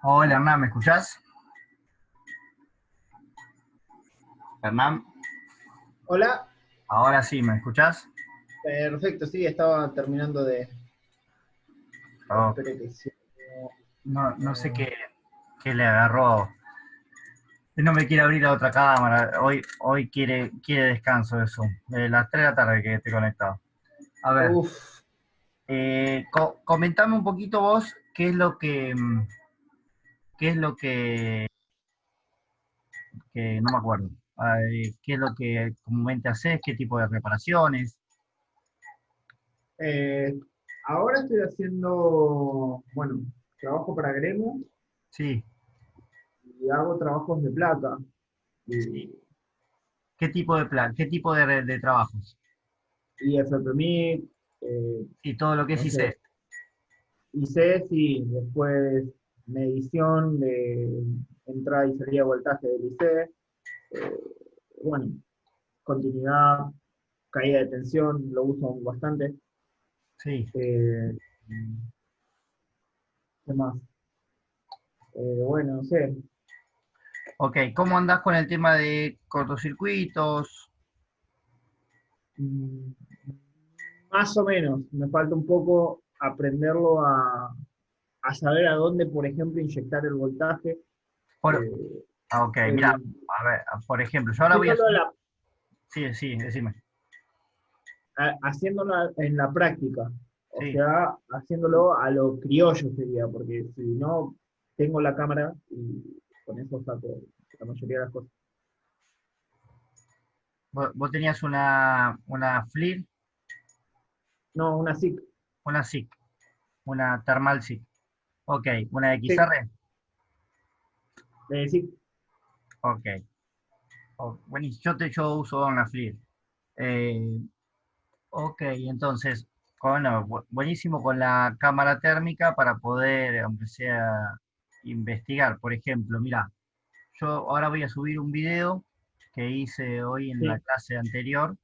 Hola Hernán, ¿me escuchás? Hernán, Hola, ahora sí, ¿me escuchás? perfecto, sí, estaba terminando de. Oh, Espere que sí. no sé No. qué le agarró. No me quiere abrir la otra cámara. Hoy quiere descanso de Zoom. De las 3 de la tarde que estoy conectado. A ver, Uf, comentame un poquito vos qué es lo que no me acuerdo. ¿Qué es lo que comúnmente haces? ¿Qué tipo de reparaciones? eh, ahora estoy haciendo, bueno, trabajo para Gremo Sí, y hago trabajos de placa. Y, ¿qué tipo de plan? ¿Qué tipo de trabajos? y FPMI, Y todo lo que es no sé, IC. ICES y después medición de entrada y salida de voltaje del IC, eh, bueno, continuidad, caída de tensión, lo uso bastante. Sí. Eh, ¿Qué más? Bueno, no sé. Ok, ¿cómo andás con el tema de cortocircuitos? Mm, Más o menos, me falta un poco aprenderlo a saber a dónde, por ejemplo, inyectar el voltaje. Por, eh, ok, mira, el- a ver, por ejemplo, yo ahora voy a haciéndolo, subir. Sí, sí, decime. haciéndolo en la práctica, o Sí. sea, haciéndolo a lo criollo sería, porque si no, tengo la cámara y con eso saco la mayoría de las cosas. Vos tenías una FLIR, No, una SIC. una SIC, una Thermal SIC. Ok, una Sí, XR. SIC. Ok, buenísimo. Yo uso una FLIR. Eh, ok, entonces, bueno, buenísimo con la cámara térmica para poder, aunque sea, investigar. Por ejemplo, mira, yo ahora voy a subir un video que hice hoy en la Sí, clase anterior,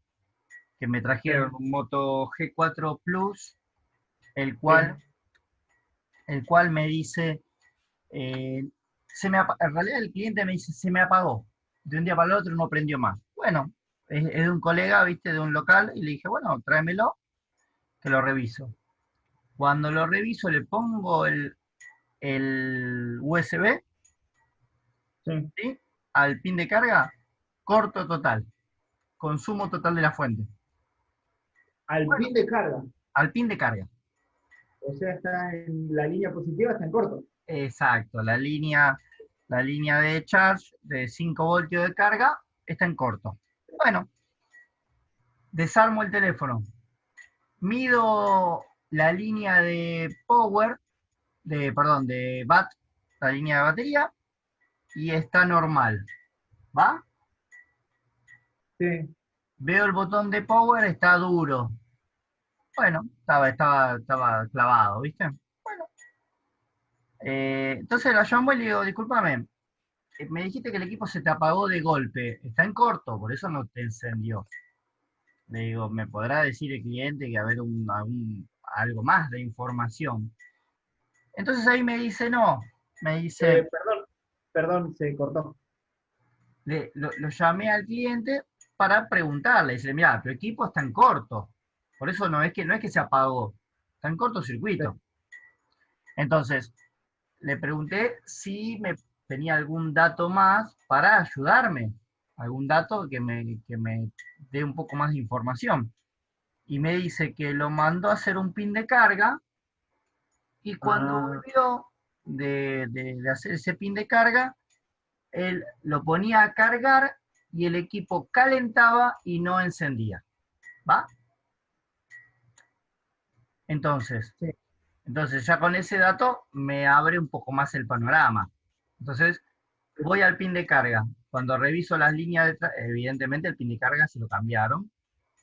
que me trajeron sí, un Moto G4 Plus, el sí. cual, el cual me dice, eh, en realidad el cliente me dice, se me apagó. De un día para el otro no prendió más. Bueno, es de un colega, viste, de un local, y le dije, bueno, tráemelo, que lo reviso. Cuando lo reviso le pongo el USB, Sí. ¿sí? Al pin de carga, corto total, consumo total de la fuente. Al Bueno, pin de carga. al pin de carga. O sea, está en la línea positiva, está en corto. Exacto, la línea de charge de 5 voltios de carga está en corto. Bueno, desarmo el teléfono, mido la línea de power, perdón, de la línea de batería, y está normal. ¿Va? Sí. Veo el botón de power, está duro. Bueno, estaba clavado, ¿viste? Bueno, entonces la llamo y le digo, discúlpame, me dijiste que el equipo se te apagó de golpe, está en corto, por eso no te encendió. Le digo, ¿me podrá decir el cliente que haber algo más de información? Entonces ahí me dice, no, me dice, Perdón, perdón, se cortó. lo llamé al cliente para preguntarle, dice, mira, tu equipo está en corto, por eso no es que se apagó, está en Sí. cortocircuito. Entonces, le pregunté si me tenía algún dato más para ayudarme, algún dato que me dé un poco más de información. Y me dice que lo mandó a hacer un pin de carga y cuando Ah, volvió de hacer ese pin de carga, él lo ponía a cargar y el equipo calentaba y no encendía. ¿Va? Entonces, sí. entonces ya con ese dato me abre un poco más el panorama. Entonces, voy al pin de carga. Cuando reviso las líneas detrás, evidentemente el pin de carga se lo cambiaron.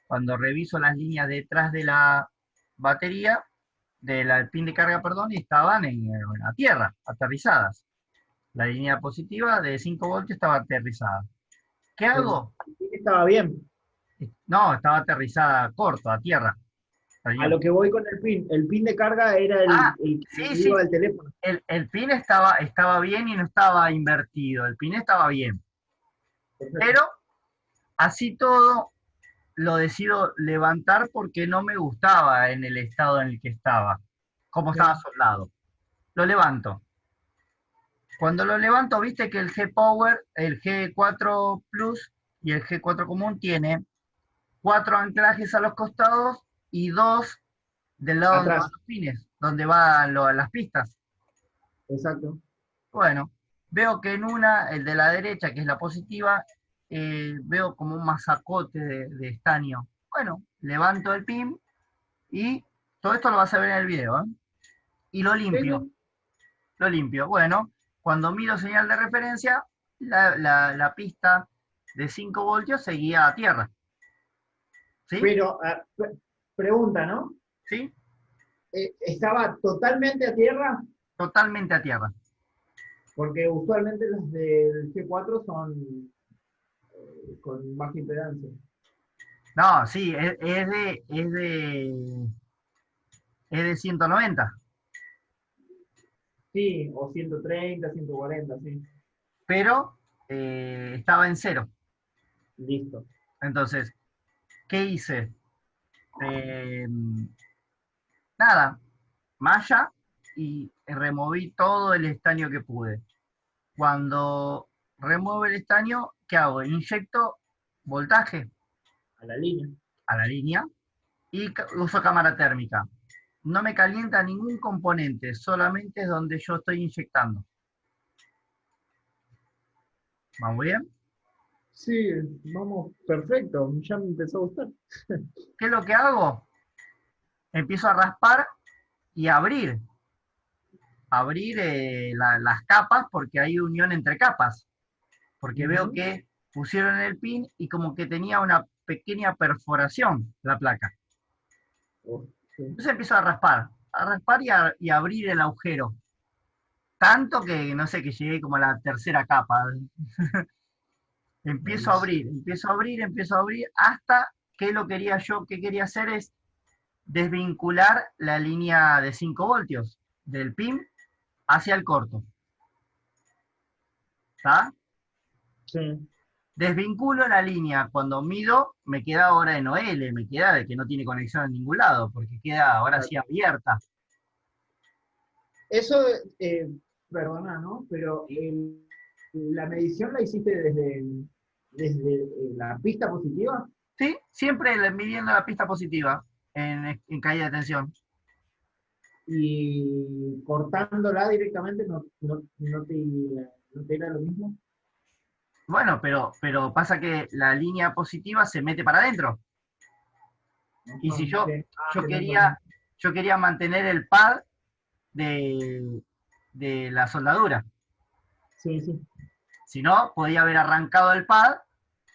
Cuando reviso las líneas detrás de la batería, del pin de carga, perdón, estaban en la tierra, aterrizadas. La línea positiva de 5 voltios estaba aterrizada. ¿Qué El hago? pin estaba bien. No, estaba aterrizada corto, a tierra. A lo que voy con el pin de carga era Ah, el que sí, iba sí. al teléfono. El pin estaba bien y no estaba invertido. El pin estaba bien. Perfecto. Pero así todo lo decido levantar porque no me gustaba en el estado en el que estaba, como estaba Sí, soldado. Lo levanto. Cuando lo levanto, viste que el G-Power, el G4 Plus y el G4 común tiene 4 anclajes a los costados y 2 del lado donde van atrás. los pines, donde van las pistas. Exacto. Bueno, veo que en una, el de la derecha, que es la positiva, veo como un masacote de estaño. Bueno, levanto el pin y todo esto lo vas a ver en el video, ¿eh? Y lo Sí, limpio, sí. lo limpio. Bueno, cuando miro señal de referencia, la pista de 5 voltios seguía a tierra, ¿sí? Pero, pregunta, ¿no? ¿Sí? ¿Estaba totalmente a tierra? Totalmente a tierra. Porque usualmente los del G4 son con baja impedancia. No, sí, es de 190, Sí, o 130, 140, sí. pero estaba en cero. Listo. Entonces, ¿qué hice? Eh, nada, malla y removí todo el estaño que pude. Cuando remuevo el estaño, ¿qué hago? Inyecto voltaje A la línea. a la línea y uso cámara térmica. No me calienta ningún componente, solamente es donde yo estoy inyectando. ¿Vamos bien? Sí, vamos, perfecto. Ya me empezó a gustar. ¿Qué es lo que hago? Empiezo a raspar y abrir las capas porque hay unión entre capas. Porque veo Ujú. que pusieron el pin y como que tenía una pequeña perforación la placa. Oh, sí. Entonces empiezo a raspar y a abrir el agujero. Tanto que no sé, que llegué como a la tercera capa. Buenísimo. Empiezo a abrir, hasta que lo quería yo, que quería hacer es desvincular la línea de 5 voltios del pin hacia el corto. ¿Está? Sí, Desvinculo la línea. Cuando mido, me queda ahora en OL, me queda de que no tiene conexión en ningún lado, porque queda ahora sí exacto. abierta. Eso, eh, perdona, ¿no? Pero la medición la hiciste desde la pista positiva Sí, siempre midiendo la pista positiva en caída de tensión. y cortándola directamente no te era lo mismo. Bueno, pero pasa que la línea positiva se mete para adentro. Y Ajá, si sí. yo Tenés razón. yo quería mantener el pad de, de la soldadura. Sí, sí, Si no, podía haber arrancado el pad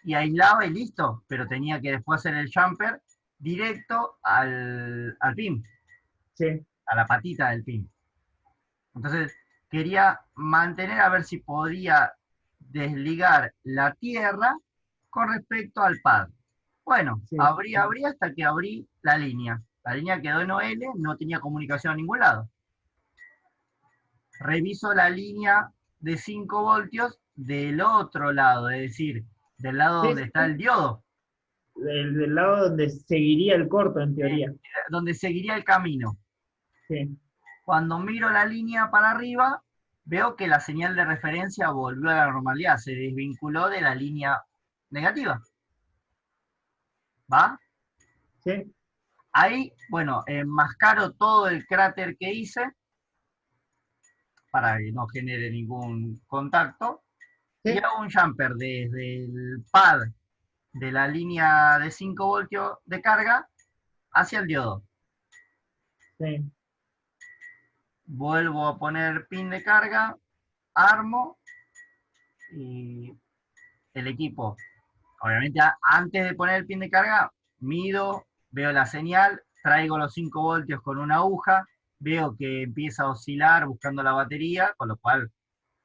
y aislaba y listo, pero tenía que después hacer el jumper directo al pin, sí, a la patita del pin. Entonces, quería mantener a ver si podía desligar la tierra con respecto al pad. Bueno, sí. abrí hasta que abrí la línea. La línea quedó en OL, no tenía comunicación a ningún lado. Reviso la línea de 5 voltios del otro lado, es decir, del lado Sí, donde sí, está el sí. diodo, Del lado donde seguiría el corto, en teoría. donde seguiría el camino. Sí, Cuando miro la línea para arriba, veo que la señal de referencia volvió a la normalidad, se desvinculó de la línea negativa. ¿Va? sí, Ahí, bueno, enmascaro todo el cráter que hice para que no genere ningún contacto y sí, hago un jumper desde el pad de la línea de 5 voltios de carga hacia el diodo. sí. Vuelvo a poner pin de carga, armo y el equipo. Obviamente antes de poner el pin de carga, mido, veo la señal, traigo los 5 voltios con una aguja, veo que empieza a oscilar buscando la batería, con lo cual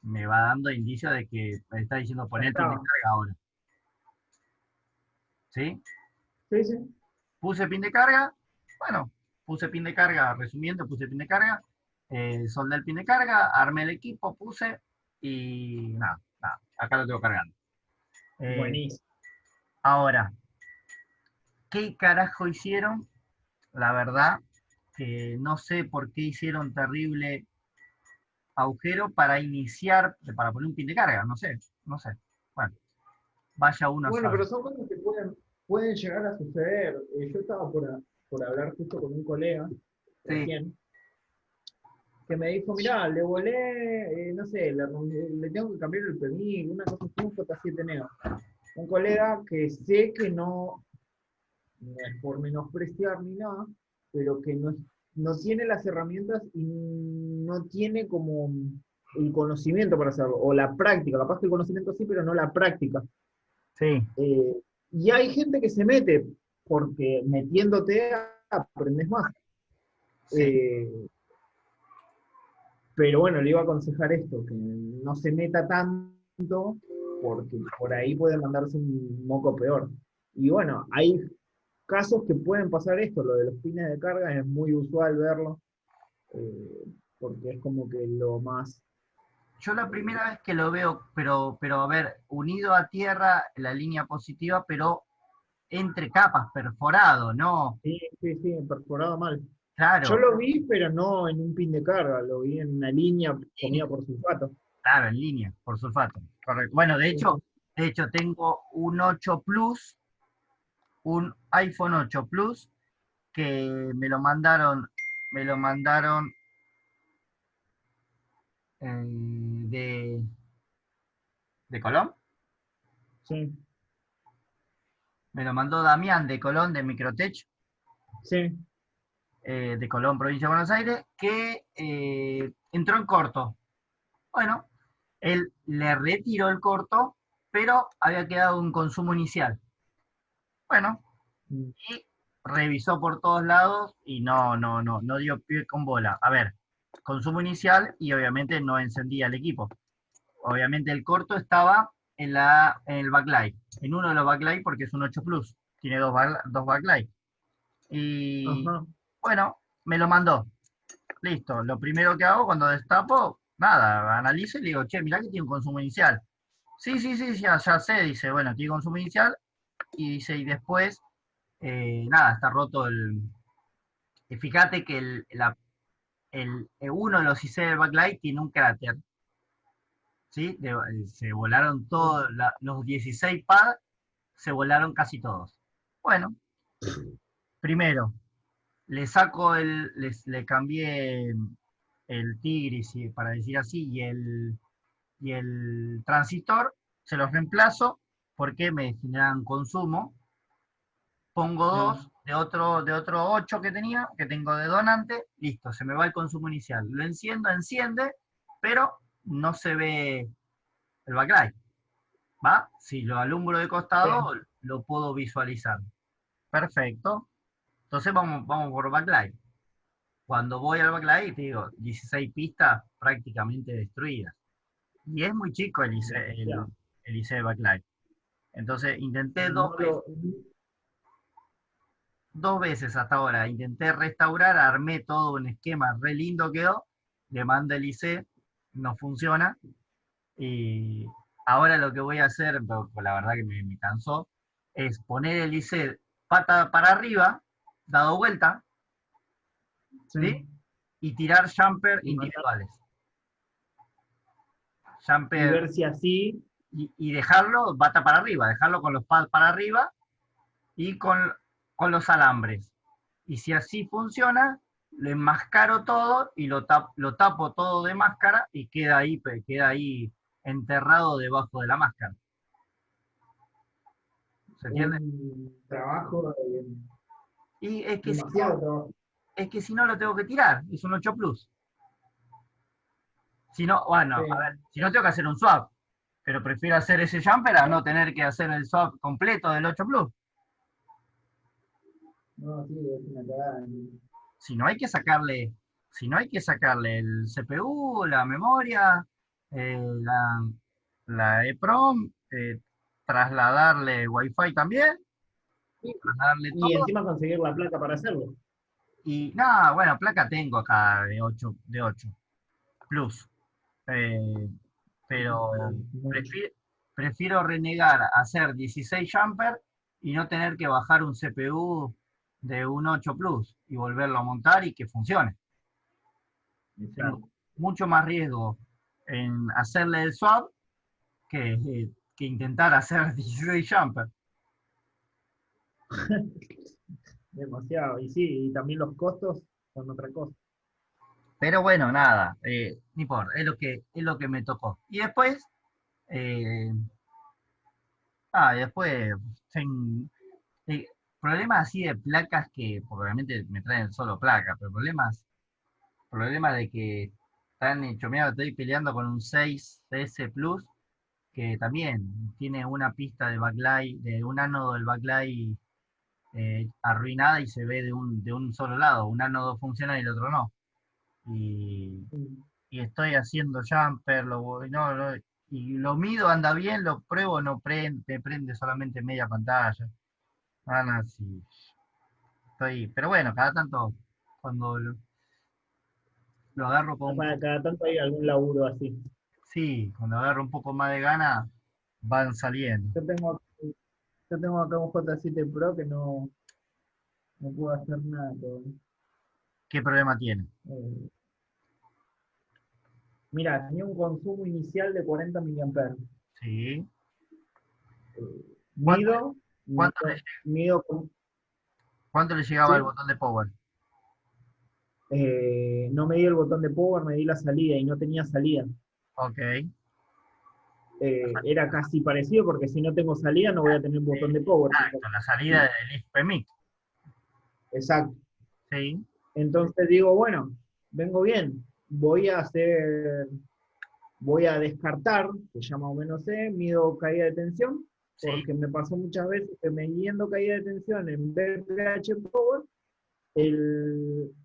me va dando indicio de que me está diciendo Ya poner el pin de estaba. carga ahora. ¿Sí? Sí, sí. Puse pin de carga, Bueno, puse pin de carga, resumiendo, puse pin de carga, soldé el pin de carga, armé el equipo, puse y nada, nada, acá lo tengo cargando. Eh, Buenísimo. ahora, ¿qué carajo hicieron? La verdad que no sé por qué hicieron terrible agujero para iniciar, para poner un pin de carga, no sé, no sé. Bueno, vaya uno a Bueno, saber. pero son cosas que pueden llegar a suceder. Yo estaba por hablar justo con un colega Sí, recién, que me dijo, mirá, le volé, no sé, le tengo que cambiar el pernil, una cosa así, un J7 Neo. Un colega que sé que no es por menospreciar ni nada, pero que no tiene las herramientas y no tiene como el conocimiento para hacerlo, o la práctica, capaz que el conocimiento sí, pero no la práctica. sí, Eh, y hay gente que se mete, porque metiéndote aprendes más. sí. Eh, pero bueno, le iba a aconsejar esto, que no se meta tanto, porque por ahí puede mandarse un moco peor. Y bueno, hay casos que pueden pasar esto, lo de los pines de carga es muy usual verlo, eh, porque es como que lo más... Yo la eh, primera vez que lo veo, pero a ver, unido a tierra, la línea positiva, pero entre capas, perforado, ¿no? sí, sí, sí, perforado mal. Yo Claro, lo vi, pero no en un pin de carga, lo vi en una línea comida por sulfato. claro, en línea, por sulfato. Correcto. Bueno, Sí, sí. de hecho tengo un 8 Plus, un iPhone 8 Plus, que me lo mandaron de, de Colón. Sí, Me lo mandó Damián de Colón, de Microtech, sí. de Colón, provincia de Buenos Aires, que entró en corto. Bueno, él le retiró el corto, pero había quedado un consumo inicial. Bueno, Mm. y revisó por todos lados y no dio pie con bola. A ver, consumo inicial y obviamente no encendía el equipo. Obviamente el corto estaba en el backlight, en uno de los backlight porque es un 8 Plus, tiene dos backlight. Y Ajá. bueno, me lo mandó. Listo, lo primero que hago cuando destapo, nada, analizo y le digo, che, mirá que tiene un consumo inicial. Sí, sí, sí, ya sé, dice, bueno, tiene consumo inicial y dice, y después, nada, está roto el... Y fíjate que uno de los IC del backlight tiene un cráter, ¿sí? Se volaron todos, los 16 pads se volaron casi todos. Bueno, primero, le cambié el Tigris, para decir así, y el transistor, se los reemplazo porque me generan consumo. Pongo Ah, dos de otro 8 que tenía, que tengo de donante, listo, se me va el consumo inicial. Lo enciendo, enciende, pero no se ve el backlight. ¿Va? Si lo alumbro de costado, sí. lo puedo visualizar. Perfecto. Entonces vamos por backlight. Cuando voy al backlight, te digo, 16 pistas prácticamente destruidas. Y es muy chico Demasiado. el IC de backlight. Entonces intenté No lo, dos veces hasta ahora, intenté restaurar, armé todo un esquema re lindo quedó, le mandé el IC, no funciona. Y ahora lo que voy a hacer, pues la verdad que me cansó, es poner el IC pata para arriba, dado vuelta, ¿sí? sí. Y tirar jumper Y, individuales. y Jumper ver si así, y dejarlo pata para arriba, dejarlo con los pads para arriba y con los alambres. Y si así funciona, lo enmascaro todo y lo tapo todo de máscara y queda ahí enterrado debajo de la máscara. ¿Se entiende? un trabajo, Y demasiado trabajo. es que si no lo tengo que tirar, es un 8 Plus. Si no, bueno, a ver, Sí. si no tengo que hacer un swap, pero prefiero hacer ese jumper a no tener que hacer el swap completo del 8 Plus. No, sí, es una cagada. Si no hay que sacarle, si no hay que sacarle el CPU, la memoria, la, la EPROM, trasladarle Wi-Fi también, Y, trasladarle y todo. encima conseguir la plata para hacerlo. Y nada, bueno, placa tengo acá de 8 plus. Eh, pero prefiero renegar a hacer 16 jumper y no tener que bajar un CPU de un 8 plus y volverlo a montar y que funcione. Tengo Exacto. mucho más riesgo en hacerle el swap que intentar hacer 16 jumper. Demasiado. Y sí, y también los costos son otra cosa. Pero bueno, nada, no importa, es lo que me tocó. Y después, eh, después, ten- eh, problemas así de placas que, porque obviamente me traen solo placas, pero problemas de que están hecho, mira, estoy peleando con un 6S Plus, que también tiene una pista de backlight, de un ánodo del backlight arruinada y se ve de un solo lado, un ánodo funciona y el otro no. Y, Mm. y estoy haciendo jumper, y lo mido, anda bien, lo pruebo, no prende, me prende solamente media pantalla. Sí, pero bueno, cada tanto, cuando lo agarro con un poco, Cada tanto hay algún laburo así. sí, cuando agarro un poco más de gana, van saliendo. Yo tengo, yo tengo acá un J7 Pro que no puedo hacer nada todavía. ¿Qué problema tiene? Eh, Mira, tenía un consumo inicial de 40 miliamperes. Sí. ¿Cuánto, Mido, cuánto le, mido, mido con- cuánto le llegaba el ¿sí? botón de power? No me di el botón de power, me di la salida y no tenía salida. Ok. Era casi parecido porque si no tengo salida no voy a tener un botón de power. Exacto, la salida del IFPMIC. Exacto. Sí, Entonces digo, bueno, vengo bien, voy a descartar, que ya más o menos sé, mido caída de tensión, sí, porque me pasó muchas veces que midiendo caída de tensión en BPH Power,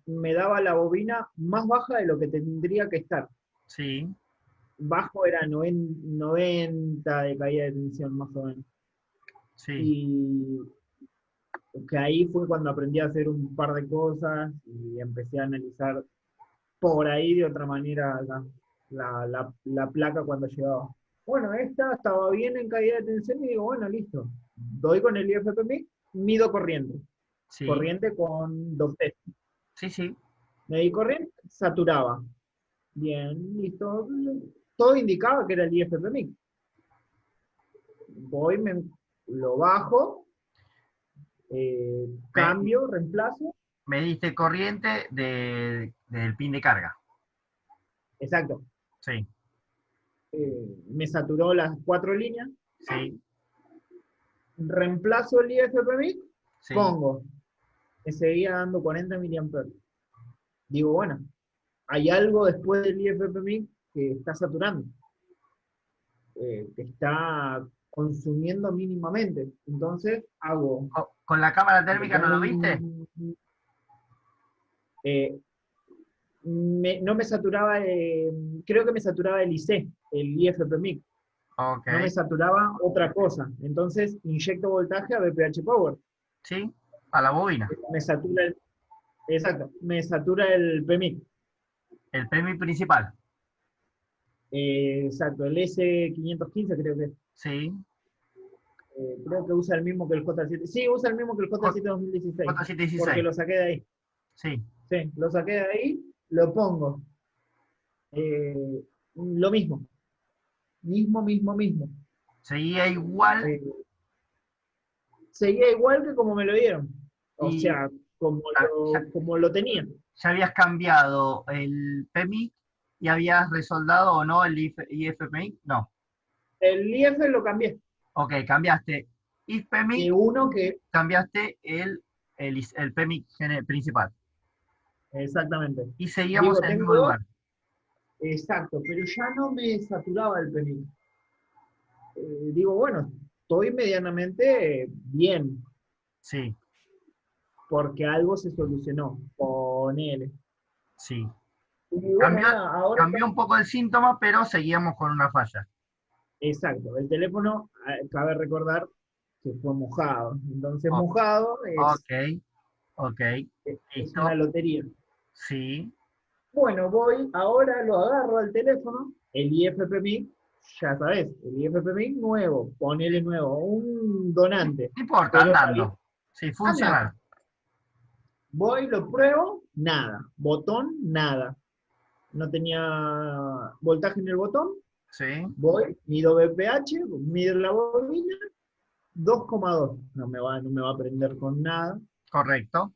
me daba la bobina más baja de lo que tendría que estar. sí, Bajo era 90 de caída de tensión, más o menos. sí, Y que ahí fue cuando aprendí a hacer un par de cosas y empecé a analizar por ahí de otra manera la placa cuando llegaba. Bueno, esta estaba bien en caída de tensión y digo, bueno, listo. Doy con el IFPMI, mido corriente. sí, Corriente con 2T. sí, sí. Me di corriente, saturaba. Bien, listo. Todo indicaba que era el IFPMI. Voy, lo bajo, Me, cambio, reemplazo. me diste corriente del pin de carga. Exacto. Sí, Me saturó las 4 líneas. sí, Reemplazo el IFPMI, sí, pongo. Me seguía dando 40 miliamperes. Digo, bueno, hay algo después del IFPMI que está saturando, que está consumiendo mínimamente. Entonces hago, ¿Con la cámara le térmica no pongo lo viste? eh, no me saturaba, creo que me saturaba el IC, el IFPMI, Ok, no me saturaba otra cosa. Entonces inyecto voltaje a BPH Power. sí, a la bobina. Me satura exacto, me satura el PMIC. El PMI principal. Exacto, el S515 creo que. Sí, Creo que usa el mismo que el J7. Sí, usa el mismo que el J- J7 2016, porque J716. lo saqué de ahí. Sí. Sí, lo saqué de ahí, lo pongo. Lo mismo, mismo. Seguía igual Eh, Seguía igual que como me lo dieron. O y sea, ya, como lo tenía. ya habías cambiado el PMI y habías resoldado o no el IFPMI. No. El IF lo cambié. Ok, cambiaste De IFPMI, uno que, cambiaste el PMI principal. exactamente. Y seguíamos Digo, en el tengo mismo dos, lugar. exacto, pero ya no me saturaba el PNI. Digo, bueno, estoy medianamente bien, Sí, porque algo se solucionó, ponele. sí. Y bueno, Cambió, nada, ahora está, cambió un poco el síntoma, pero seguíamos con una falla. exacto, el teléfono, cabe recordar que fue mojado. Entonces, O- mojado es ok, Ok, Es una listo. lotería. Sí, Bueno, voy, ahora lo agarro al teléfono, el IFPMI, ya sabes, el IFPMI nuevo, ponele nuevo, un no donante, importa, pero en realidad, andando. Sí, anda, funcional. voy, lo pruebo, nada, botón, nada. No tenía voltaje en el botón, Sí, voy, mido BPH, mido la bobina, 2,2. No me va a prender con nada. correcto.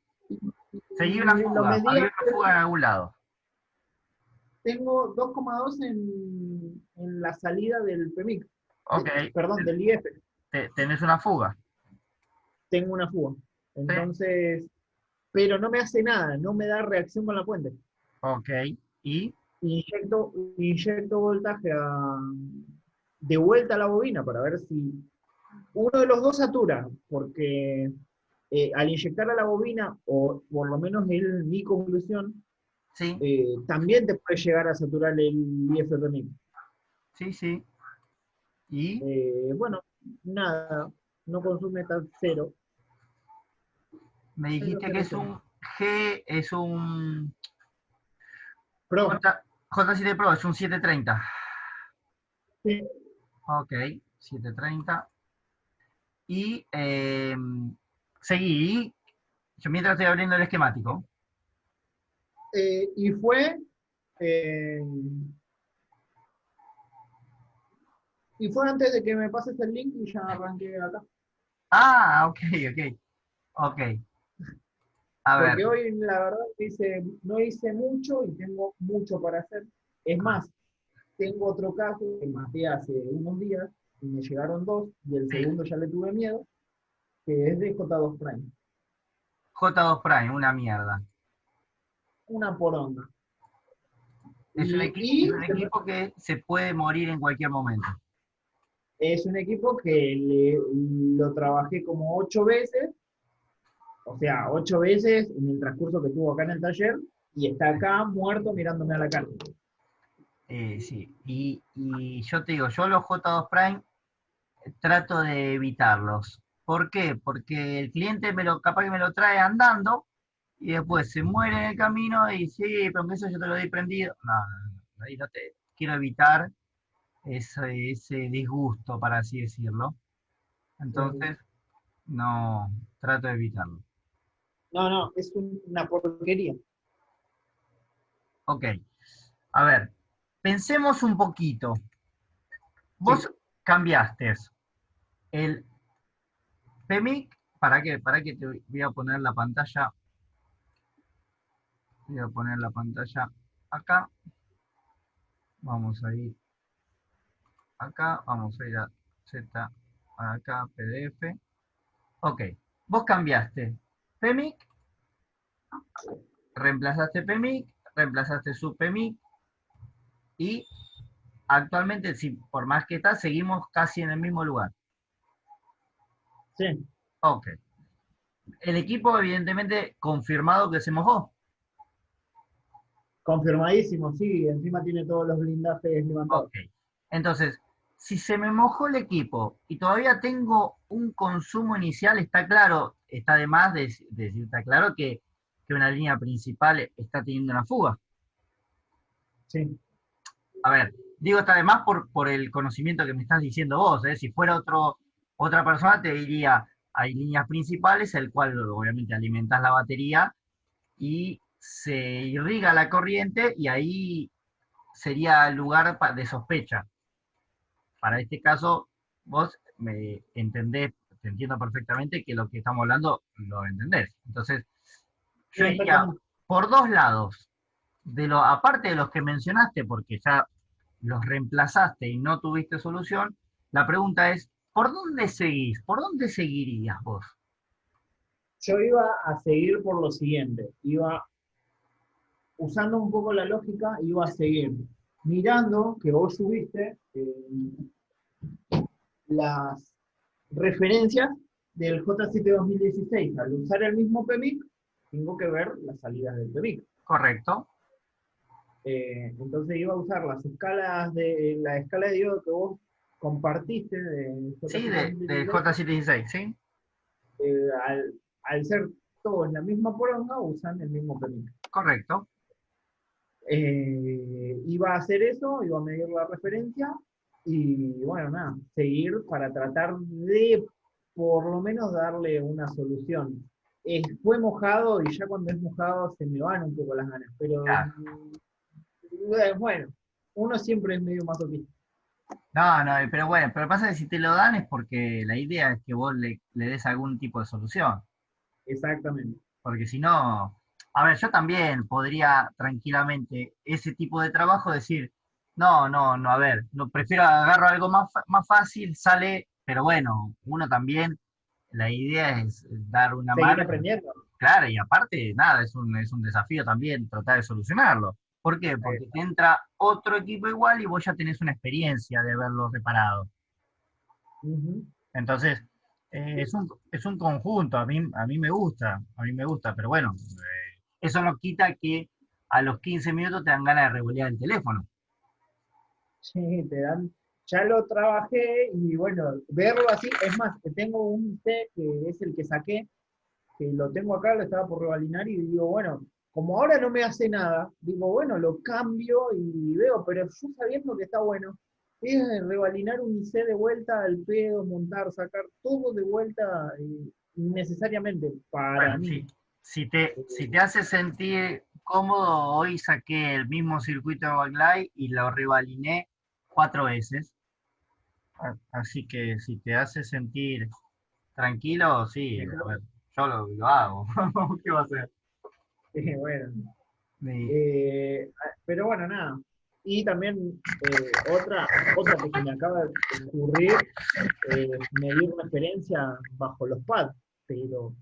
Seguí una Y lo fuga, medí, había una fuga en algún lado. tengo 2,2 en la salida del PMIC, Ok, perdón, del IF. tenés una fuga. Tengo una fuga. Sí, Entonces, pero no me hace nada, no me da reacción con la fuente. ok. Y Inyecto voltaje de vuelta a la bobina para ver si uno de los dos satura, porque al inyectar a la bobina, o por lo menos es mi conclusión, sí, también te puede llegar a saturar el IFPMI. sí, sí. Y Bueno, nada, no consume tan cero, me cero, dijiste que cero, es cero. un G, es un Pro, J7 Pro, es un 730. sí, Ok, 730. Y seguí. Yo mientras estoy abriendo el esquemático. y eh, fue antes de que me pases el link y ya arranqué acá. Ah, ok, ok. Ok. A ver. Porque hoy la verdad que no hice mucho y tengo mucho para hacer. Es más, tengo otro caso que maté hace unos días y me llegaron dos y el Sí. segundo ya le tuve miedo, que es de J2 Prime. J2 Prime, una mierda. Una poronga. Es un equipo que se puede morir en cualquier momento. Es un equipo que lo trabajé como 8 veces, o sea, 8 veces en el transcurso que estuvo acá en el taller, y está acá muerto mirándome a la cara. Sí. Y yo te digo, yo los J2 Prime trato de evitarlos. ¿Por qué? Porque el cliente capaz que me lo trae andando y después se muere en el camino y sí, pero con eso yo te lo di prendido. No, no, no, ahí no te quiero evitar ese disgusto, para así decirlo. Entonces, no, trato de evitarlo. No, no, es una porquería. Ok, a ver, pensemos un poquito. Sí. Vos cambiaste el PMIC, ¿para qué? Para que te voy a poner la pantalla, voy a poner la pantalla acá, vamos a ir acá, vamos a ir a Z, acá, PDF. Ok, vos cambiaste PMIC, reemplazaste PMIC, reemplazaste su PMIC y actualmente, sí, por más que está, seguimos casi en el mismo lugar. Sí, Ok. El equipo, evidentemente, confirmado que se mojó. confirmadísimo, sí, encima tiene todos los blindajes levantados. Ok. Entonces, si se me mojó el equipo y todavía tengo un consumo inicial, está claro, está de más decir, está claro que una línea principal está teniendo una fuga. Sí, A ver, digo está de más por el conocimiento que me estás diciendo vos, ¿eh? Si fuera otra persona te diría, hay líneas principales, el cual obviamente alimentas la batería y se irriga la corriente y ahí sería el lugar de sospecha. Para este caso, vos me entendés, te entiendo perfectamente que lo que estamos hablando lo entendés. Entonces, sí, yo iría exactamente. por dos lados. Aparte de los que mencionaste, porque ya los reemplazaste y no tuviste solución, la pregunta es, ¿por dónde seguís? ¿Por dónde seguirías vos? Yo iba a seguir por lo siguiente, iba usando un poco la lógica, iba a seguir mirando que vos subiste las referencias del J7 2016. Al usar el mismo PMIC, tengo que ver las salidas del PMIC. ¿Correcto? Entonces iba a usar las escalas de la escala de diodo que vos compartiste de Sí, J7 de 2016, J716, ¿sí? al ser todos la misma poronga usan el mismo permiso. Correcto. Iba a hacer eso, iba a medir la referencia y bueno, nada, seguir para tratar de por lo menos darle una solución. Fue mojado y ya cuando es mojado se me van un poco las ganas, pero Claro. bueno, uno siempre es medio masoquista. No, no, pero bueno, pero pasa que si te lo dan es porque la idea es que vos le des algún tipo de solución. Exactamente. Porque si no, a ver, yo también podría tranquilamente ese tipo de trabajo decir, no, no, no, a ver, no, prefiero agarro algo más fácil, sale, pero bueno, uno también, la idea es dar una Seguir mano, aprendiendo. claro, y aparte, nada, es un desafío también tratar de solucionarlo. ¿Por qué? Porque te entra otro equipo igual y vos ya tenés una experiencia de haberlo reparado. Ujú. Entonces, es un conjunto, a mí me gusta, pero bueno, eso no quita que a los 15 minutos te dan ganas de revolear el teléfono. Sí, te dan, ya lo trabajé y bueno, verlo así, es más, que tengo un té que es el que saqué, que lo tengo acá, lo estaba por revalinar y digo, bueno, como ahora no me hace nada, digo, bueno, lo cambio y veo, pero yo sabiendo que está bueno, es revalinar un IC de vuelta al pedo, montar, sacar todo de vuelta innecesariamente para Bueno, mí. si te hace sentir cómodo, hoy saqué el mismo circuito de backlight y lo revaliné 4 veces. Así que si te hace sentir tranquilo, sí, a ver, yo lo hago. ¿Qué va a hacer? Bueno, Sí, pero bueno, nada. Y también otra que se me acaba de ocurrir, medir referencia bajo los pads, pero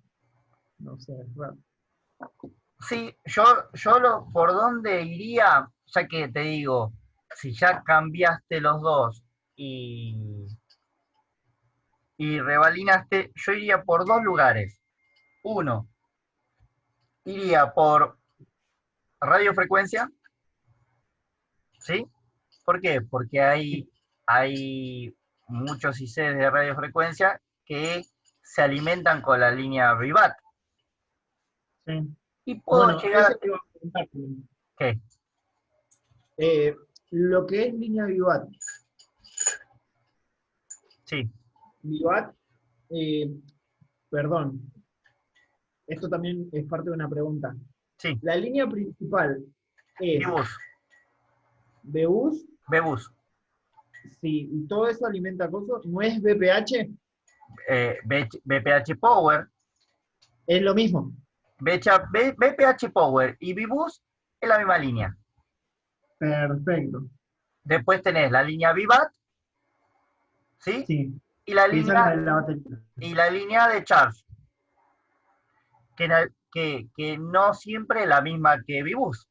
no sé, es raro. sí, por dónde iría, ya que te digo, si ya cambiaste los dos y revalinaste, yo iría por 2 lugares. Uno, iría por radiofrecuencia, ¿sí? ¿Por qué? Porque hay muchos ICs de radiofrecuencia que se alimentan con la línea Vivat. Sí. Y puedo Bueno, llegar eso a... te iba a preguntar también. ¿Qué? Lo que es línea Vivat, Sí, Vivat, eh, perdón, esto también es parte de una pregunta. sí, La línea principal es Bibus, Bus, Bebus, sí, y todo eso alimenta cosas, no es BPH, BPH Power, es lo mismo. BPH Power y Bibus es la misma línea. Perfecto. Después tenés la línea Vivat, ¿sí? Sí, Y la sí, esa es la línea, de la batería. y la línea de Charge, que no siempre es la misma que Bibus.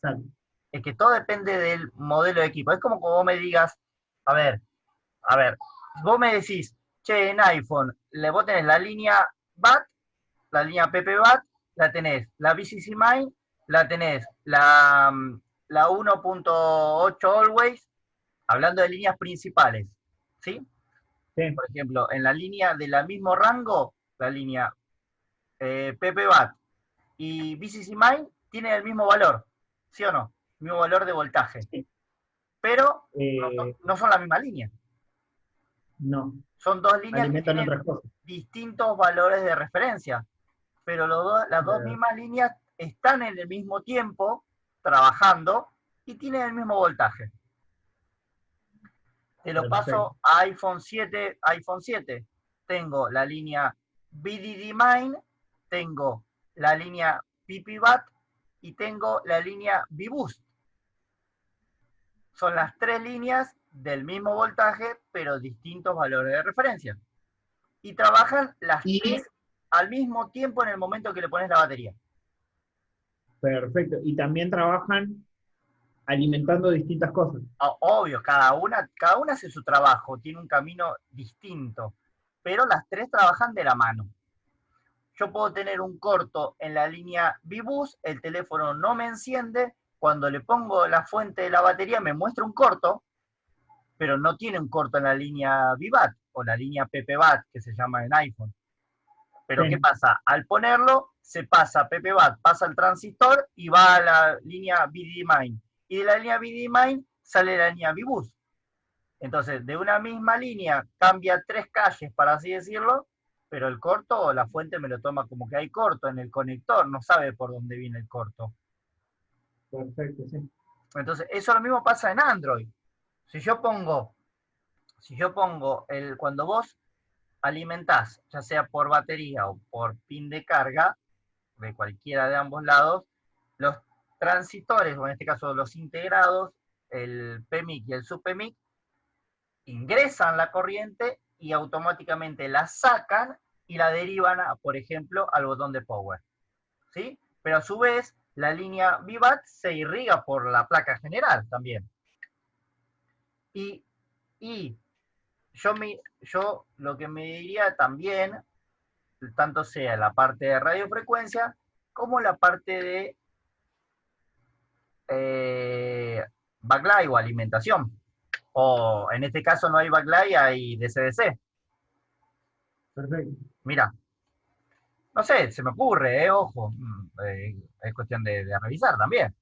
Exacto. Es que todo depende del modelo de equipo. Es como vos me digas, a ver, vos me decís, che, en iPhone, vos tenés la línea BAT, la línea PP BAT, la tenés la BCC Mine, la tenés la 1.8 Always, hablando de líneas principales, ¿sí? Sí, Por ejemplo, en la línea de la mismo rango, la línea PP BAT y BCC Mine tienen el mismo valor, ¿sí o no? El mismo valor de voltaje, sí. pero Eh, no son la misma línea. no, Son dos líneas que alimentan tienen otras cosas. distintos valores de referencia, pero las dos Eh, mismas líneas están en el mismo tiempo trabajando y tienen el mismo voltaje. Te lo perfecto. paso a iPhone 7. Tengo la línea BDD Mine, tengo la línea PPBAT y tengo la línea B-Boost. Son las tres líneas del mismo voltaje, pero distintos valores de referencia. Y trabajan las Y, tres al mismo tiempo en el momento que le pones la batería. perfecto. Y también trabajan alimentando distintas cosas. Obvio, cada una hace su trabajo, tiene un camino distinto, pero las tres trabajan de la mano. Yo puedo tener un corto en la línea Bibus, el teléfono no me enciende, cuando le pongo la fuente de la batería me muestra un corto, pero no tiene un corto en la línea Vivat o la línea PPBAT que se llama en iPhone. Pero Sí. ¿qué pasa? Al ponerlo, se pasa PPBAT, pasa el transistor y va a la línea BD-Main. Y de la línea BD-Main sale la línea B-Bus. Entonces, de una misma línea cambia 3 calles, para así decirlo, pero el corto, la fuente me lo toma como que hay corto en el conector, no sabe por dónde viene el corto. Perfecto, sí. Entonces, eso lo mismo pasa en Android. Si yo pongo, cuando vos alimentás, ya sea por batería o por pin de carga, de cualquiera de ambos lados, los transistores, o en este caso los integrados, el PMIC y el sub-PMIC, ingresan la corriente y automáticamente la sacan y la derivan, por ejemplo, al botón de power. ¿Sí? Pero a su vez, la línea VBAT se irriga por la placa general también. Y, y yo lo que me diría también, tanto sea la parte de radiofrecuencia como la parte de backlight o alimentación. O en este caso no hay backlight, hay DC-DC. Perfecto. Mira, no sé, se me ocurre, ojo, es cuestión de revisar también.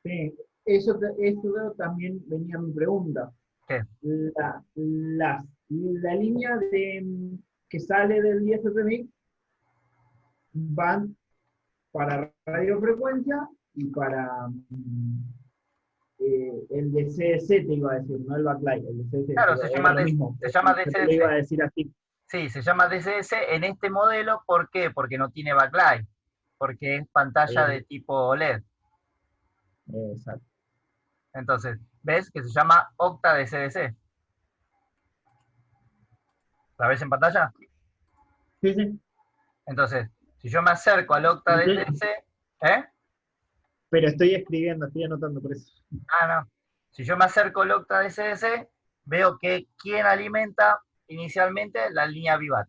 Sí, eso también venía mi pregunta. ¿Qué? La línea que sale del IFPMI van para radiofrecuencia y para el de CDC, te iba a decir, no el backlight, el de CDC, Claro, pero era lo mismo, se llama pero te lo iba a DCS. decir así. Sí, se llama DCS en este modelo, ¿por qué? Porque no tiene backlight, porque es pantalla de Eh, tipo OLED. exacto. Entonces, ¿ves? Que se llama Octa DCS. ¿La ves en pantalla? Sí, sí. Entonces, si yo me acerco al Octa DCS, ¿eh? Pero estoy escribiendo, estoy anotando por eso. Ah, no. Si yo me acerco al Octa DCS, veo que quien alimenta inicialmente la línea Vivat.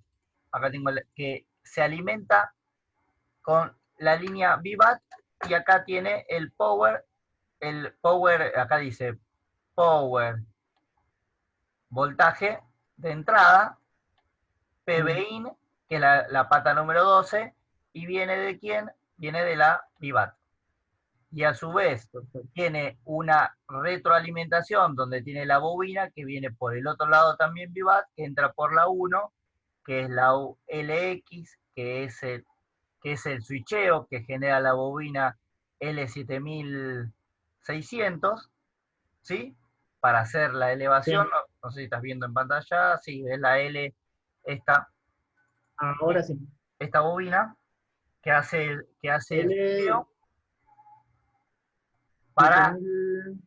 Acá tengo que se alimenta con la línea Vivat y acá tiene el power, acá dice power, voltaje de entrada, PBIN, que es la pata número 12, y viene de quién? Viene de la Vivat. Y a su vez Perfecto. tiene una retroalimentación donde tiene la bobina que viene por el otro lado también Vivat, que entra por la 1, que es la LX, que es el switcheo que genera la bobina L7600, ¿sí? Para hacer la elevación, Sí, no sé si estás viendo en pantalla, sí, es la L, esta, ahora sí. esta bobina que hace el L switcheo para 7000,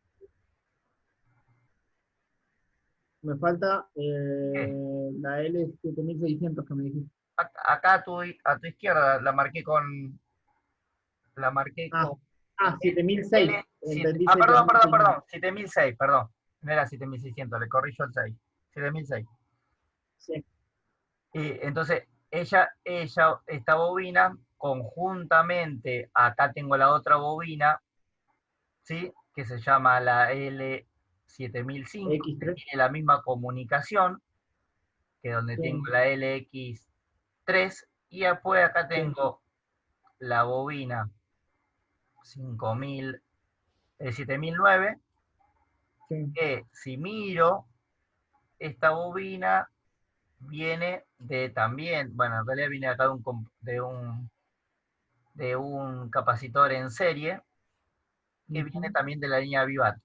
me falta ¿qué? la L7600 que me dijiste. Acá a tu izquierda la marqué con Ah, 7006. L7, Entendí perdón, 7600. 7006, perdón, no era 7600, le corrijo el 6, 7006. Sí, Y entonces, esta bobina, conjuntamente, acá tengo la otra bobina, ¿sí? Que se llama la L7005, que X3. tiene la misma comunicación, que donde tengo Sí, la LX3, y después acá sí, tengo la bobina 5000, 7009, sí. que si miro, esta bobina viene de también, bueno, en realidad viene acá de un capacitor en serie, que viene Ujú. también de la línea Vivat.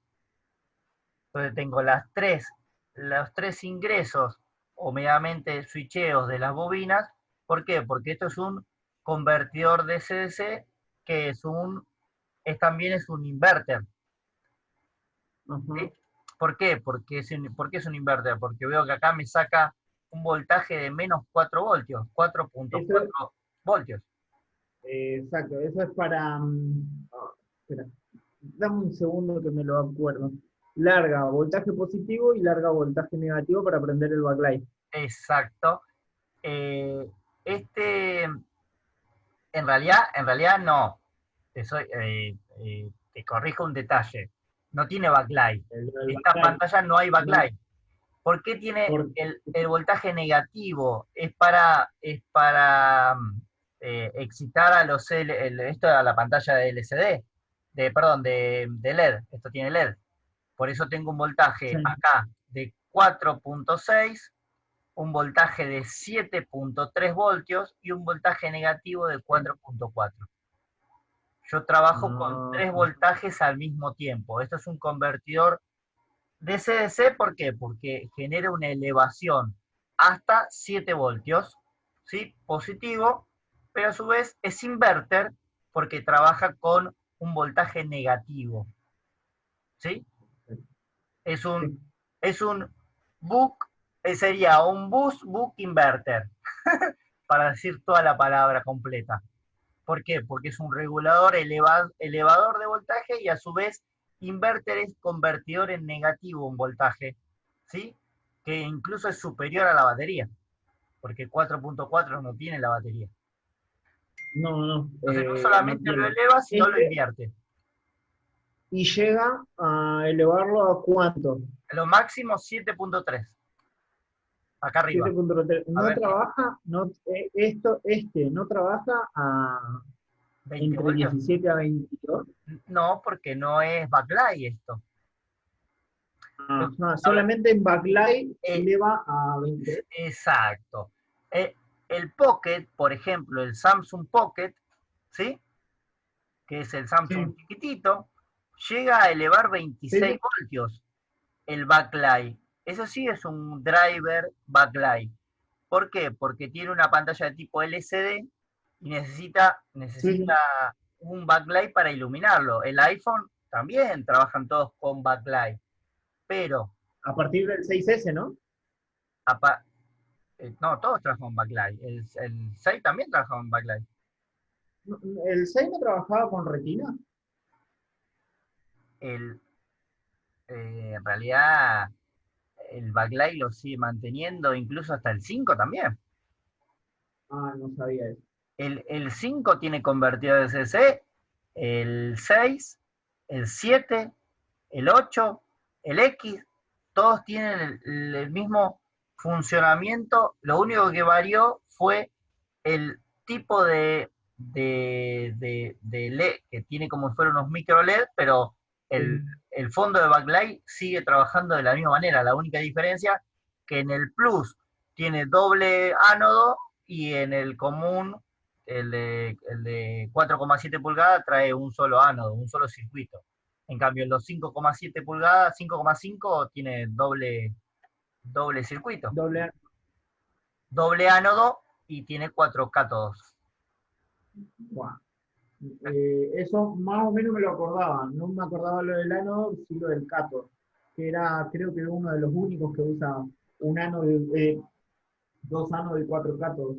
Entonces tengo los tres ingresos, o mediamente switcheos de las bobinas. ¿Por qué? Porque esto es un convertidor de CDC, que también es un inverter. ¿Sí? Ajá. ¿Por qué? ¿Por qué es un inverter? Porque veo que acá me saca un voltaje de menos 4 voltios, cuatro punto Eso, cuatro voltios. exacto, eso es para. Espera, dame un segundo que me lo acuerdo. Larga voltaje positivo y larga voltaje negativo para prender el backlight. Exacto. Eh, este, en realidad no. Te corrijo un detalle. No tiene backlight. El Esta backlight. pantalla no hay No, backlight. ¿Por qué tiene Por, el voltaje negativo? Es para excitar a esto a la pantalla de LCD, perdón, de LED. Esto tiene LED. Por eso tengo un voltaje sí, acá de 4,6, un voltaje de 7,3 voltios y un voltaje negativo de sí. 4,4. Yo trabajo con Ah, 3 voltajes al mismo tiempo. Esto es un convertidor DC-DC, ¿por qué? Porque genera una elevación hasta 7 voltios, ¿sí? Positivo, pero a su vez es inverter porque trabaja con un voltaje negativo, ¿sí? Es un, sí. es un buck, sería un buck inverter, para decir toda la palabra completa. ¿Por qué? Porque es un regulador elevador de voltaje y a su vez inverter es convertidor en negativo un voltaje, ¿sí? Que incluso es superior a la batería, porque 4,4 no tiene la batería. No, no, Entonces no no solamente lo tiene. eleva, sino lo Este, invierte. y llega a elevarlo a cuánto. Lo máximo 7,3, acá arriba. 7,3. A No ver, trabaja, no, no trabaja a 20 entre voltios. 17 a 22. No, porque no es backlight esto. Ajá, A ver, solamente en backlight eh, eleva a 23. exacto. El Pocket, por ejemplo, el Samsung Pocket, ¿sí? Que es el Samsung Sí, chiquitito, llega a elevar sí, 26 sí. voltios el backlight. Eso sí es un driver backlight. ¿Por qué? Porque tiene una pantalla de tipo LCD y Sí, necesita sí. un backlight para iluminarlo. El iPhone también trabajan todos con backlight, pero A partir del 6S, ¿no? no, todos trabajan con backlight. El 6 también trabaja con backlight. El 6 no trabajaba con retina. El, en realidad el backlight lo sigue manteniendo incluso hasta el 5 también. Ah, no sabía eso. El 5 tiene convertidor de CC, el 6, el 7, el 8, el X, todos tienen el mismo funcionamiento. Lo único que varió fue el tipo de LED, que tiene como si fueran unos micro LED, pero el, Sí. el fondo de backlight sigue trabajando de la misma manera. La única diferencia que en el Plus tiene doble ánodo y en el común, el de 4,7 pulgadas, trae un solo ánodo, un solo circuito. En cambio, en los 5,7 pulgadas, 5,5 tiene doble circuito, Doble A. doble ánodo y tiene 4 cátodos. Buah. Eso más o menos me lo acordaba. No me acordaba lo del ánodo, sí lo del cátodo, que era, creo que uno de los únicos que usa un ánodo, dos ánodos y cuatro cátodos.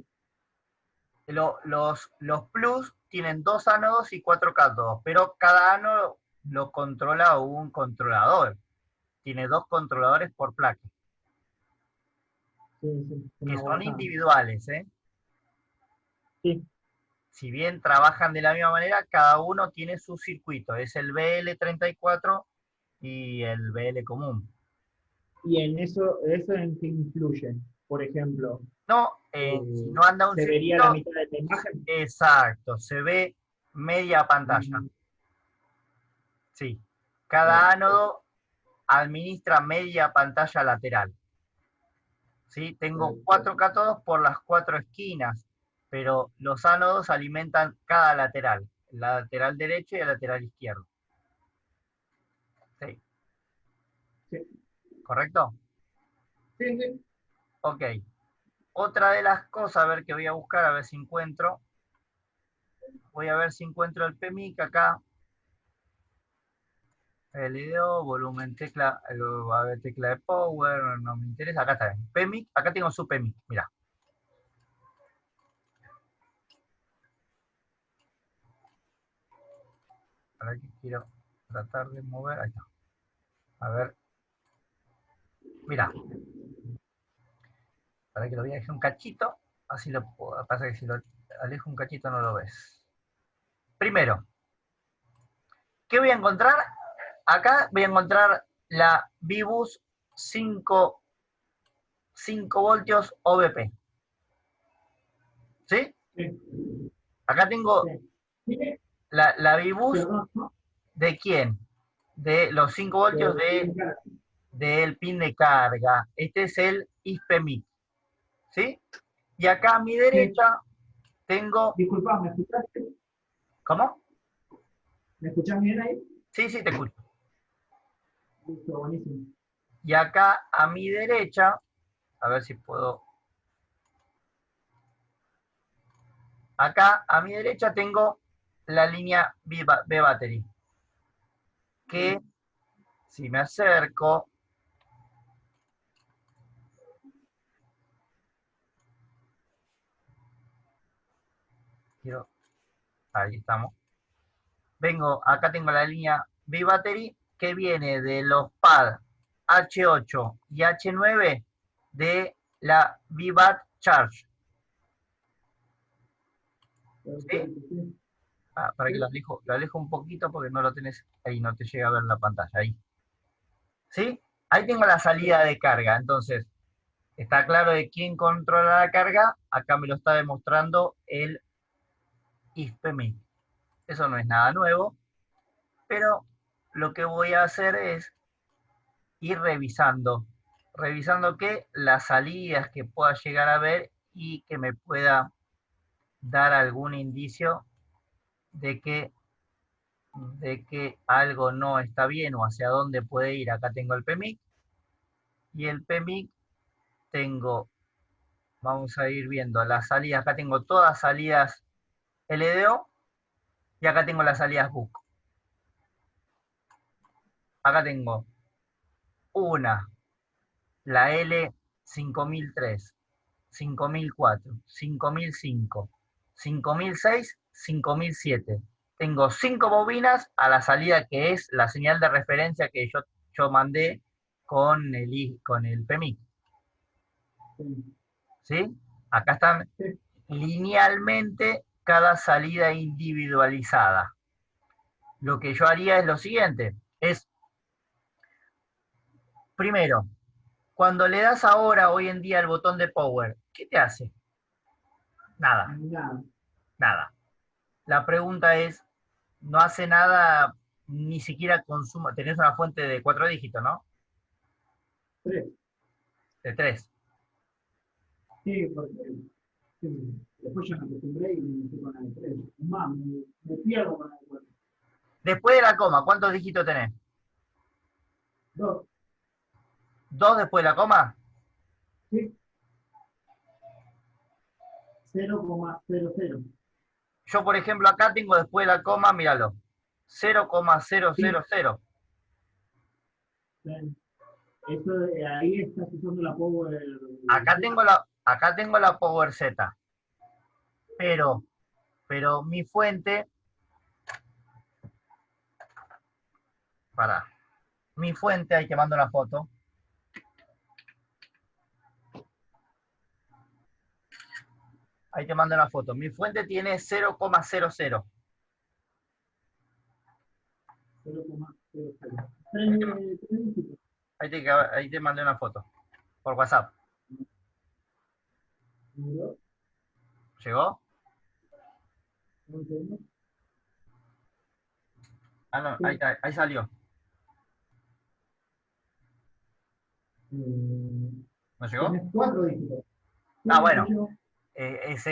Los Plus tienen 2 ánodos y 4 cátodos, pero cada ánodo lo controla un controlador. Tiene 2 controladores por placa, Sí, sí, que una son guasa. individuales, ¿eh? Sí, Si bien trabajan de la misma manera, cada uno tiene su circuito. Es el BL34 y el BL común. y en eso en qué influye. Por ejemplo, No, si no anda un se vería la circuito, mitad de la imagen. exacto, se ve media pantalla. Mm, Sí, cada perfecto, ánodo administra media pantalla lateral. ¿Sí? Tengo 4 perfecto. cátodos por las 4 esquinas, pero los ánodos alimentan cada lateral, el lateral derecho y el lateral izquierdo. ¿Sí? Sí, ¿Correcto? sí, sí. Ok. Otra de las cosas, a ver que voy a buscar, a ver si encuentro. Voy a ver si encuentro el PMIC acá. El video, volumen, tecla, a ver, tecla de power, no me interesa. Acá está. PMIC, acá tengo su PMIC. Mira, para que quiero tratar de mover. Ahí está. A ver, mira, para que lo voy a dejar un cachito. Así lo puedo. Pasa que si lo alejo un cachito no lo ves. Primero, ¿qué voy a encontrar? Acá voy a encontrar la Vibus 5 5 voltios OVP. ¿Sí? Sí, Acá tengo sí. la Vibus. Perdón, ¿no? ¿De quién? De los 5 voltios del pin de carga. Este es el ISPEMIC. ¿Sí? Y acá a mi Sí, derecha tengo... disculpa, ¿me escuchaste? ¿Cómo? ¿Me escuchás bien ahí? Sí, sí, te escucho. Listo, buenísimo. Y acá a mi derecha, a ver si puedo... Acá a mi derecha tengo la línea B-Battery. Que si me acerco... Ahí estamos. Acá tengo la línea B-Battery que viene de los pads H8 y H9 de la V-Bat Charge. ¿Sí? Perfecto, sí. Para que Sí, lo alejo un poquito porque no lo tenés ahí, no te llega a ver la pantalla. Ahí. ¿Sí? Ahí tengo la salida de carga. Entonces, está claro de quién controla la carga. Acá me lo está demostrando el IFPMI. Eso no es nada nuevo, pero lo que voy a hacer es ir revisando que las salidas que pueda llegar a ver y que me pueda dar algún indicio de que algo no está bien o hacia dónde puede ir. Acá tengo el PMIC y el PMIC tengo, vamos a ir viendo las salidas, acá tengo todas salidas LDO y acá tengo las salidas BUC. Acá tengo una, la L5003, 5004, 5005, 5006, 5007. Tengo 5 bobinas a la salida que es la señal de referencia que yo mandé con el PMIC. sí, ¿Sí? Acá están sí. linealmente cada salida individualizada. Lo que yo haría es lo siguiente, es, primero, cuando le das ahora, hoy en día, el botón de power, ¿qué te hace? Nada, Nada, nada. La pregunta es, no hace nada, ni siquiera consuma, tenés una fuente de 4 dígitos, ¿no? tres. De 3. Sí, porque sí, después ya me acostumbré y me fui con la de tres. Es más, me pierdo con la de cuatro. Después de la coma, ¿cuántos dígitos tenés? Dos, ¿2 después de la coma? sí, 0,00. Yo, por ejemplo, acá tengo después de la coma, míralo, 0,000. Sí, eso ahí estás usando la Power Z. Acá tengo la Power Z, pero, pero mi fuente, para, mi fuente, ahí te mando una foto, ahí te mando una foto, mi fuente tiene 0,00. 0,00. Ahí te, Tres dígitos. ahí te mandé una foto, por WhatsApp. Número, ¿Llegó? un segundo. Ah, no, Sí. ahí salió. Eh, ¿No llegó? tenés cuatro dígitos. Ah, Sí, bueno, sí, yo. es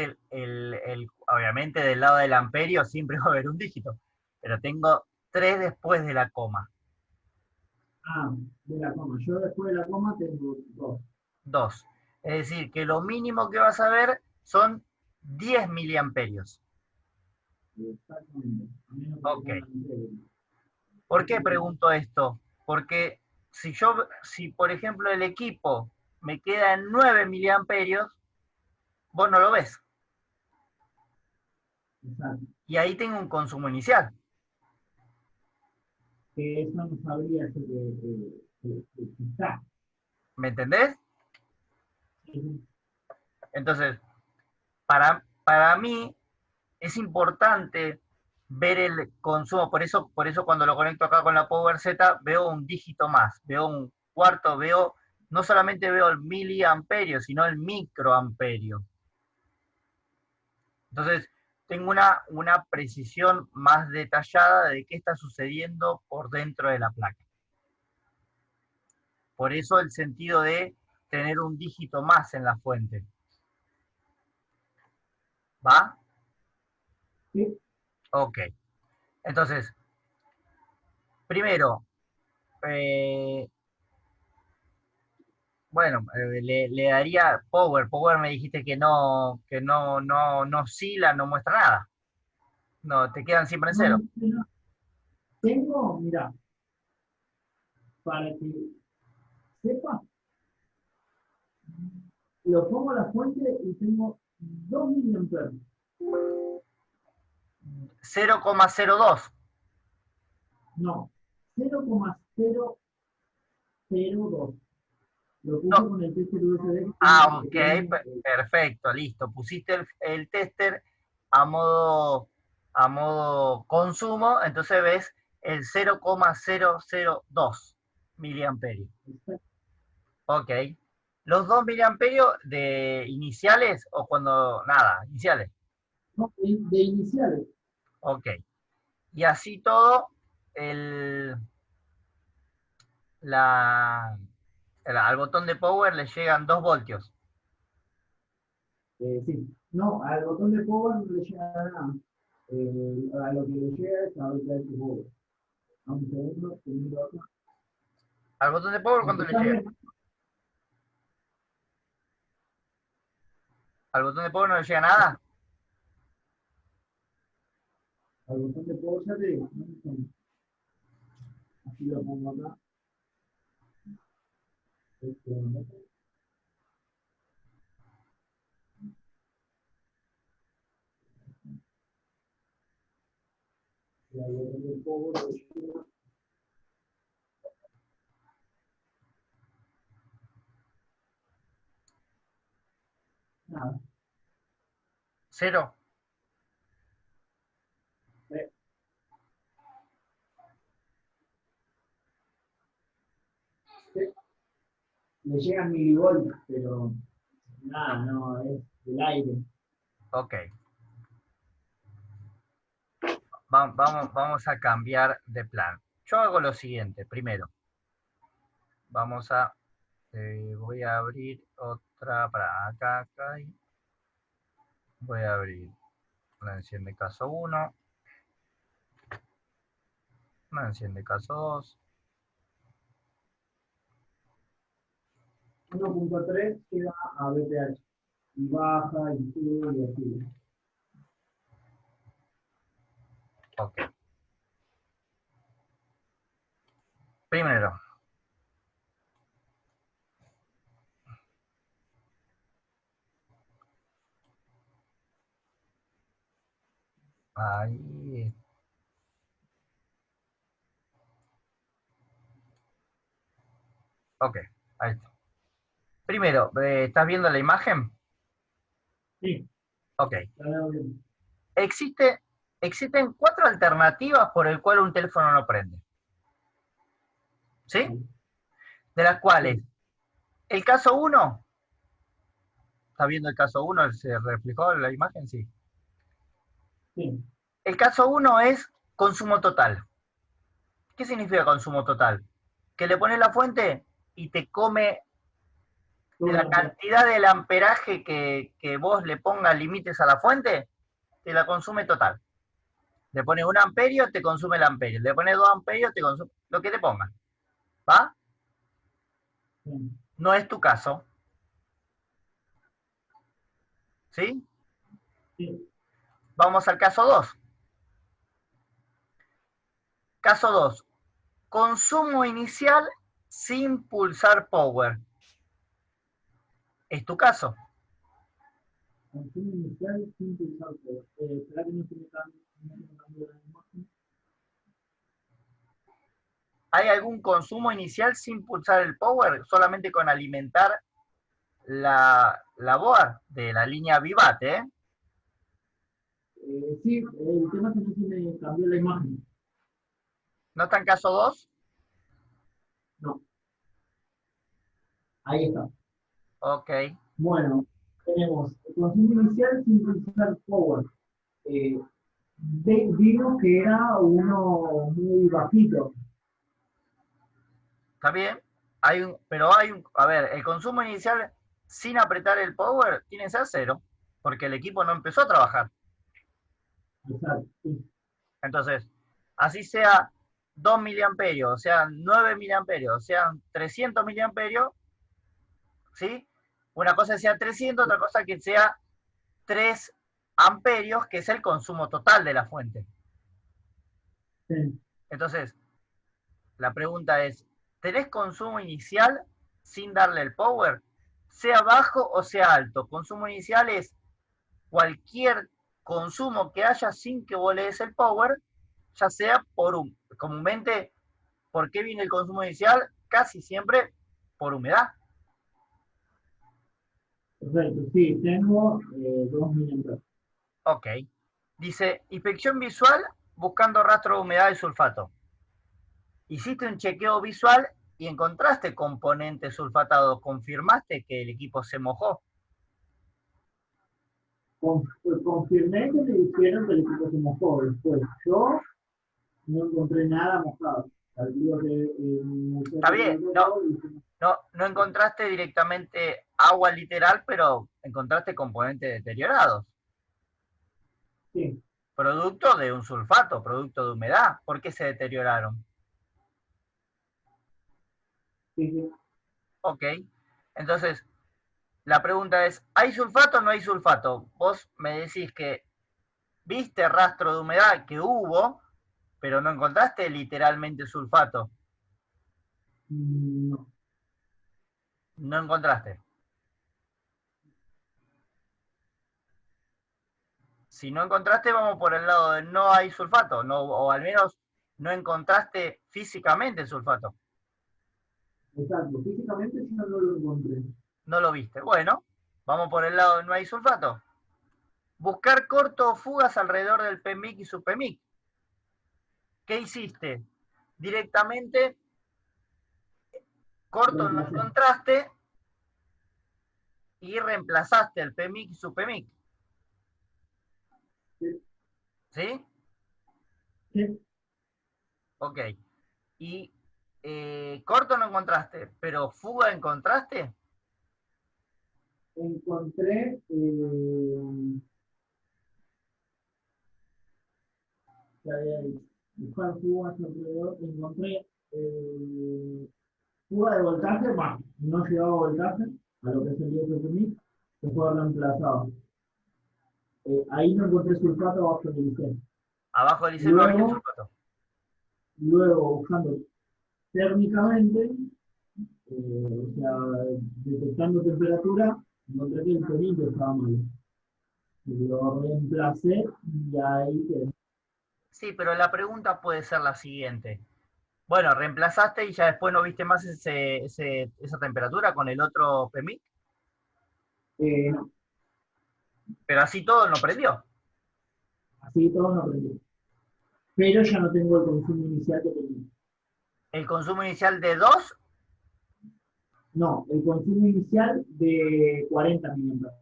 obviamente del lado del amperio siempre va a haber un dígito, pero tengo 3 después de la coma, Ah, de la coma. Yo después de la coma tengo dos. 2. Es decir, que lo mínimo que vas a ver son 10 miliamperios. Exactamente. A menos que te Ok. pongan un cero. ¿Por qué pregunto esto? Porque si por ejemplo el equipo me queda en 9 miliamperios, vos no lo ves. Exacto. Y ahí tengo un consumo inicial. Que eso no sabría que está. ¿Me entendés? Sí, Entonces, para mí es importante ver el consumo. Por eso cuando lo conecto acá con la Power Z, veo un dígito más, veo un cuarto, veo no solamente veo el miliamperio, sino el microamperio. Entonces, tengo una precisión más detallada de qué está sucediendo por dentro de la placa. Por eso el sentido de tener un dígito más en la fuente. ¿Va? Sí. Ok. Entonces, primero, eh, bueno, le daría power. Power me dijiste que no oscila, no muestra nada. No, te quedan siempre en No, cero. no, tengo, mira, para que sepa, lo pongo a la fuente y tengo 2 miliamperes. 0,02. No, 0,002. Lo puse No. con el tester USB Ah, que ok, tenemos. perfecto, listo. Pusiste el tester a modo consumo, entonces ves el 0,002 miliamperios. Ok. Los 2 miliamperios de iniciales o cuando, nada, iniciales. No, de iniciales. Ok. Y así todo, el, la, al botón de power le llegan 2 voltios. Sí. No, al botón de power no le llega nada. A lo que le llega es a ver de power. A un segundo, que miro acá. Al botón de power, ¿Me ¿cuánto le escuchás llega? bien? Al botón de power no le llega nada. Al botón de power ya te digo. ¿No? Así lo pongo acá. Este, y al botón de power le llega nada. Cero. Eh, Le llegan milivolts, pero nada, no, es del aire. Ok. Vamos a cambiar de plan. Yo hago lo siguiente. Primero, voy a abrir otra para acá. Y voy a abrir una enciende caso 1, una enciende caso 2. 1.3 llega a BPH y baja y sube y así. Ok. Primero, ahí. Ok, ahí está. Primero, ¿estás viendo la imagen? Sí, Ok. la veo bien. Existe, existen 4 alternativas por el cual un teléfono no prende. ¿Sí? Sí, De las cuales, sí, el caso 1, ¿está viendo el caso 1? ¿Se reflejó en la imagen? Sí. sí. El caso 1 es consumo total. ¿Qué significa consumo total? Que le pones la fuente y te come Todo la la cantidad del amperaje que vos le pongas límites a la fuente, te la consume total. Le pones 1 amperio, te consume el amperio. Le pones 2 amperios, te consume lo que te pongas. ¿Va? sí, No es tu caso. ¿Sí? sí. Vamos al caso 2. Caso 2. Consumo inicial sin pulsar power. Es tu caso. Consumo inicial sin pulsar todo. Espera que no se me cambie la imagen. ¿Hay algún consumo inicial sin pulsar el power? Solamente con alimentar la board de la línea Vivat, ¿eh? Sí, el tema es que no se me cambió la imagen. ¿No está en caso 2? No, Ahí está. Ok. Bueno, tenemos el consumo inicial sin utilizar power. Eh, vimos que era uno muy bajito. ¿Está bien? Pero a ver, el consumo inicial sin apretar el power tiene que ser cero, porque el equipo no empezó a trabajar. Exacto, sí. Entonces, así sea 2 miliamperios, sean 9 miliamperios, sean 300 miliamperios, ¿sí? Una cosa es que sea 300, otra cosa que sea 3 amperios, que es el consumo total de la fuente. Sí. Entonces, la pregunta es, ¿tenés consumo inicial sin darle el power? Sea bajo o sea alto. Consumo inicial es cualquier consumo que haya sin que vos le des el power, ya sea comúnmente, ¿por qué viene el consumo inicial? Casi siempre por humedad. Perfecto, sí, tengo 2 miliamperes. Ok. Dice, inspección visual buscando rastro de humedad y sulfato. Hiciste un chequeo visual y encontraste componente sulfatado. Confirmaste que el equipo se mojó. Confirmé que me dijeron que el equipo se mojó. Después, yo no encontré nada mojado. Calculo que el Está muchacho que bien, me tocó dice, no encontraste directamente agua literal, pero encontraste componentes deteriorados. sí, Producto de un sulfato, producto de humedad. ¿Por qué se deterioraron? sí, sí. Ok. Entonces, la pregunta es, ¿hay sulfato o no hay sulfato? Vos me decís que viste rastro de humedad que hubo, pero no encontraste literalmente sulfato. No, No encontraste. Si no encontraste, vamos por el lado de no hay sulfato, no, o al menos no encontraste físicamente sulfato. exacto. Físicamente yo no lo encontré. No lo viste. Bueno, vamos por el lado de no hay sulfato. Buscar corto o fugas alrededor del PMIC y su PMIC. ¿Qué hiciste? Directamente, corto no Reemplacé. encontraste y reemplazaste el PMIC y su PMIC. Sí, ¿Sí? sí. Ok. Y corto no encontraste, pero fuga encontraste. Encontré, que había dicho, buscar fugas alrededor, encontré fuga de voltaje, más, no llegaba a voltaje, a lo que es el dióxido de mí, que fue reemplazado. Ahí no encontré sulfato bajo el liceo. Abajo del IC no había Luego, sulfato. luego buscando térmicamente, o sea, detectando temperatura, encontré que el tonillo estaba mal. Y lo reemplacé y ahí quedé. Sí, pero la pregunta puede ser la siguiente. Bueno, reemplazaste y ya después no viste más esa temperatura con el otro PMIC, No, pero así todo no prendió. así todo no aprendí. Pero ya no tengo el consumo inicial que tenía. El consumo inicial de 2. No, el consumo inicial de 40 miliamperes.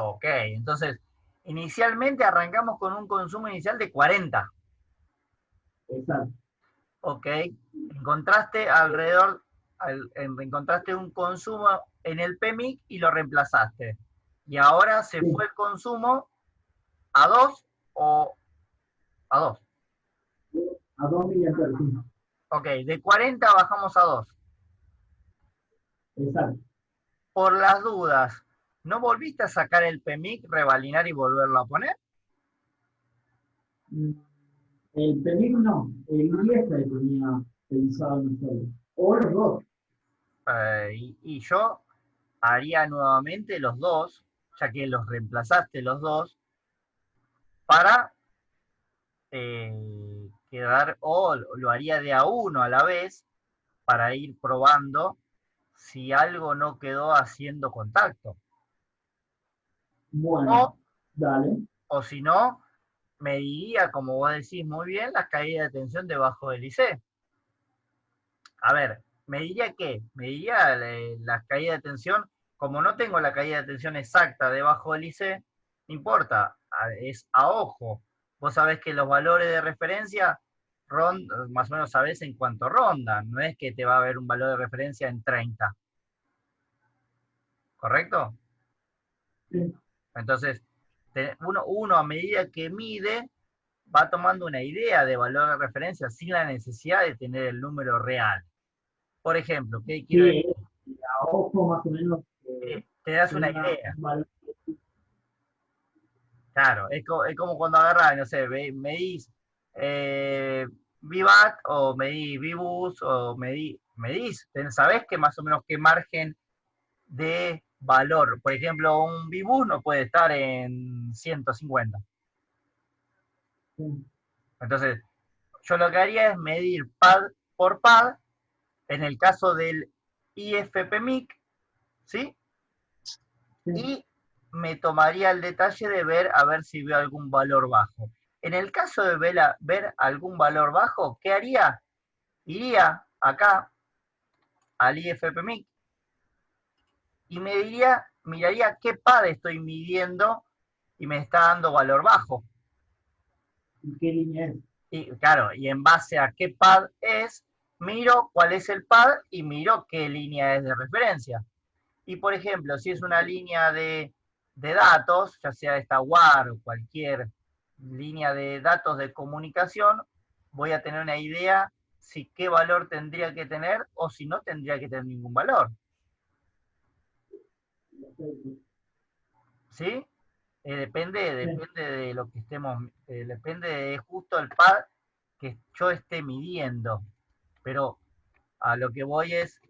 Ok. Entonces, inicialmente arrancamos con un consumo inicial de 40. Exacto. Ok. Encontraste alrededor, encontraste un consumo en el PMIC y lo reemplazaste. Y ahora se Sí, fue el consumo a 2 o a 2. a 2 miliamperes, sí. Ok, de 40 bajamos a 2. Exacto. Por las dudas, ¿no volviste a sacar el PMIC, revalidar y volverlo a poner? Mm, el peligro no, el IEF tenía pensado en hacerlo. O los dos. Y yo haría nuevamente los dos, ya que los reemplazaste los dos, para quedar, o lo haría de a uno a la vez, para ir probando si algo no quedó haciendo contacto. Bueno, O, dale. o si no, mediría, como vos decís muy bien, las caídas de tensión debajo del IC. A ver, mediría qué? Mediría la caída de tensión. Como no tengo la caída de tensión exacta debajo del IC, no importa, es a ojo. Vos sabés que los valores de referencia más o menos sabés en cuánto rondan. No es que te va a haber un valor de referencia en 30. ¿Correcto? Sí. Entonces, uno a medida que mide, va tomando una idea de valor de referencia sin la necesidad de tener el número real. Por ejemplo, ¿qué quiero Sí, decir? a ojo más o menos Te das una tenga idea. un valor. Claro, es como cuando agarras, no sé, medís eh, VBAT o medís VBUS o medís, sabés que más o menos qué margen de valor. Por ejemplo, un VBUS no puede estar en 150. Sí, Entonces, yo lo que haría es medir pad por pad, en el caso del IFPMIC, ¿sí? sí, Y me tomaría el detalle de ver a ver si veo algún valor bajo. En el caso de ver algún valor bajo, ¿qué haría? Iría acá al IFPMIC y miraría qué pad estoy midiendo y me está dando valor bajo. ¿y qué línea es? Y claro, y en base a qué pad es, miro cuál es el pad y miro qué línea es de referencia. Y por ejemplo, si es una línea de datos, ya sea esta WAR o cualquier línea de datos de comunicación, voy a tener una idea si qué valor tendría que tener o si no tendría que tener ningún valor. ¿Sí? Sí, Depende de lo que estemos, depende de justo el pad que yo esté midiendo. Pero a lo que voy es,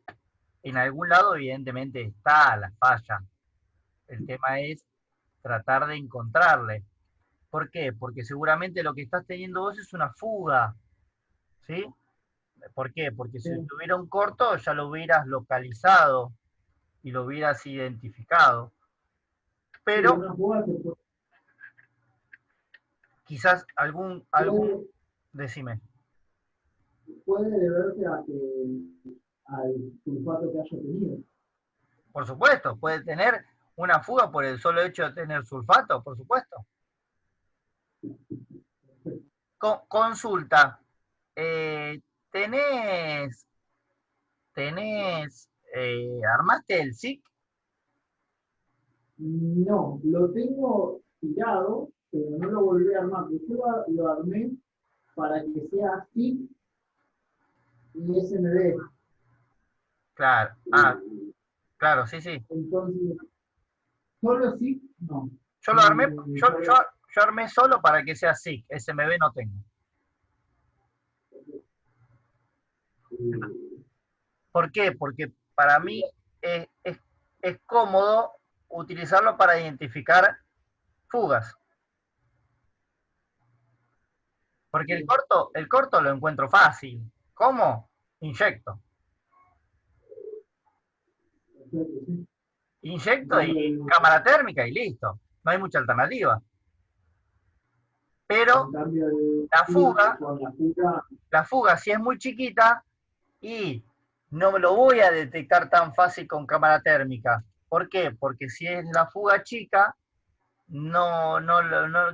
en algún lado evidentemente está la falla. El tema es tratar de encontrarle. ¿Por qué? Porque seguramente lo que estás teniendo vos es una fuga, ¿sí? ¿Por qué? Porque si sí. tuviera un corto ya lo hubieras localizado y lo hubieras identificado. Sí, Pero una jugada que quizás puede, decime. puede deberse a al sulfato que haya tenido. Por supuesto, puede tener una fuga por el solo hecho de tener sulfato, por supuesto. Consulta, eh, ¿tenés, armaste el SIC? No, lo tengo tirado, pero no lo volví a armar. Yo lo armé para que sea así y SMD. Claro, claro, sí, sí. Entonces, solo sí, no. Yo lo armé, Y yo, yo, yo armé solo para que sea SIC, SMB no tengo. ¿Por qué? Porque para mí es, es, es cómodo utilizarlo para identificar fugas. Porque el corto lo encuentro fácil. ¿Cómo? Inyecto. en Inyecto y cambio, cámara térmica y listo. No hay mucha alternativa. Pero la sí, fuga, con la fuga, la fuga si es muy chiquita y no me lo voy a detectar tan fácil con cámara térmica. ¿Por qué? Porque si es la fuga chica,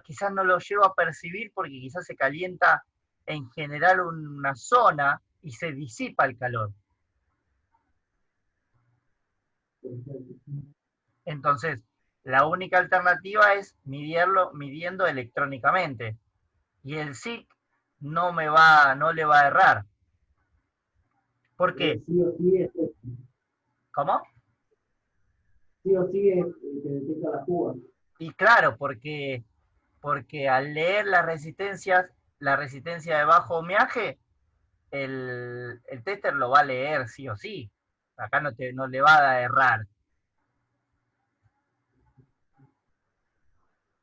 quizás no lo llego a percibir porque quizás se calienta en general una zona y se disipa el calor. Entonces, la única alternativa es midiendo electrónicamente. Y el SIC no le va a errar. ¿Por qué? sí o sí, ¿Cómo? sí o sí que detecta la fuga. Y claro, porque al leer las resistencias, la resistencia de bajo ohmiaje, el tester lo va a leer sí o sí. Acá no le va a errar.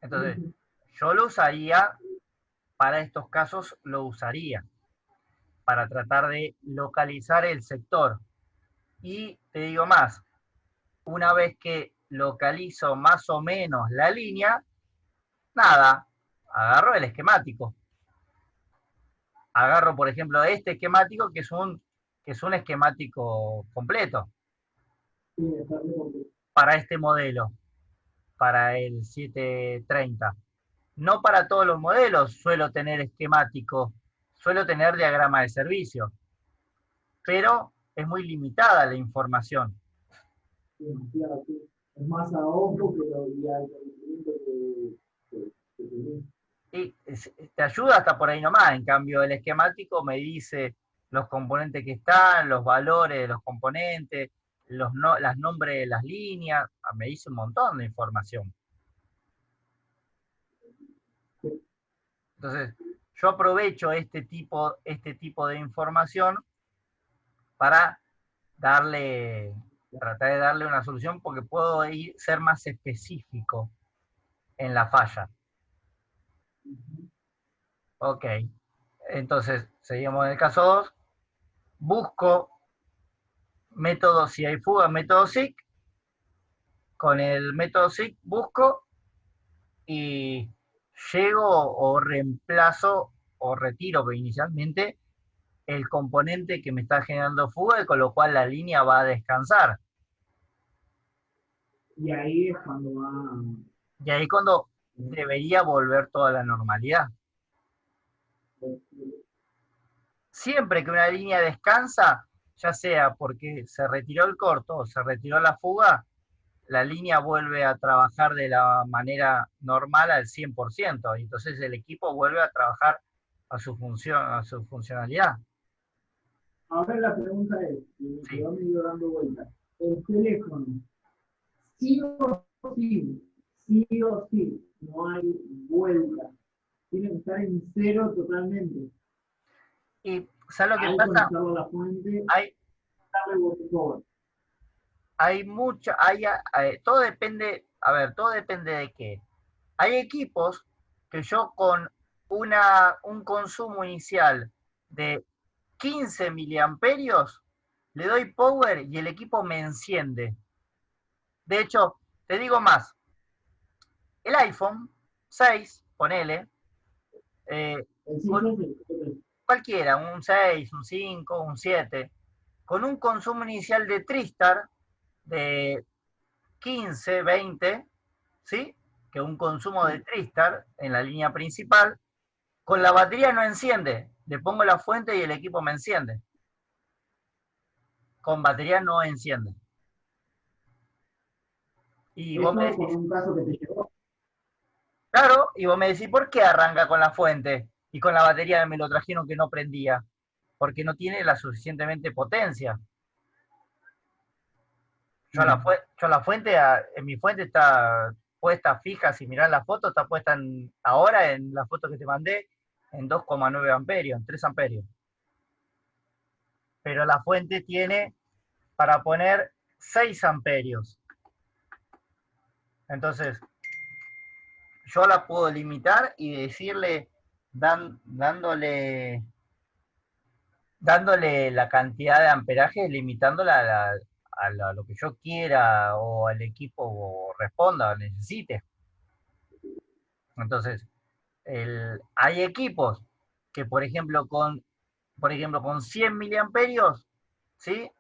Entonces, yo lo usaría, para estos casos lo usaría, para tratar de localizar el sector. Y te digo más, una vez que localizo más o menos la línea, nada, agarro el esquemático. Agarro, por ejemplo, este esquemático, que que es un esquemático completo Sí, está re completo. para este modelo, para el 730. No para todos los modelos suelo tener esquemático, suelo tener diagrama de servicio, pero es muy limitada la información. Demasiado, sí. Es más a ojo que lo y al conocimiento que tenés. Y te ayuda hasta por ahí nomás. En cambio, el esquemático me dice los componentes que están, los valores de los componentes, las nombres de las líneas, me dice un montón de información. Sí. Entonces, yo aprovecho este tipo de información para darle, tratar de darle una solución porque puedo ser más específico en la falla. Ok, entonces seguimos en el caso 2. Busco método, si hay fuga, método SIC. Con el método SIC busco y llego o reemplazo o retiro inicialmente el componente que me está generando fuga y con lo cual la línea va a descansar. Y ahí es cuando va. Y ahí cuando debería volver toda la normalidad. Siempre que una línea descansa, ya sea porque se retiró el corto o se retiró la fuga, la línea vuelve a trabajar de la manera normal al 100%, y entonces el equipo vuelve a trabajar a su función, a su funcionalidad. Ahora la pregunta es, y me Sí. quedó medio dando vueltas. El teléfono, sí o sí, sí o sí, no hay vuelta. Tiene que estar en cero totalmente. Y ¿sabes lo que Al pasa? conectarlo a la fuente, Hay, darle botón. hay mucha, todo depende, a ver, todo depende de qué. Hay equipos que yo con un consumo inicial de 15 miliamperios le doy power y el equipo me enciende. De hecho, te digo más, el iPhone 6, ponele, eh, El con 5 es cualquiera, un 6, un 5, un 7, con un consumo inicial de Tristar de 15, 20, ¿sí? Que un consumo de Tristar en la línea principal, con la batería no enciende. Le pongo la fuente y el equipo me enciende. Con batería no enciende. Y vos me eso con decís, un caso que te llegó. claro, y vos me decís, ¿por qué arranca con la fuente? Y con la batería me lo trajeron que no prendía. Porque no tiene la suficientemente potencia. Yo la fuente, en mi fuente está puesta fija, si mirás la foto, está puesta ahora en la foto que te mandé, en 2,9 amperios, en 3 amperios. Pero la fuente tiene para poner 6 amperios. Entonces, yo la puedo limitar y decirle, dándole la cantidad de amperaje, limitándola a lo que yo quiera o al equipo responda o necesite. Entonces, hay equipos que, por ejemplo, con 100 miliamperios, ¿sí?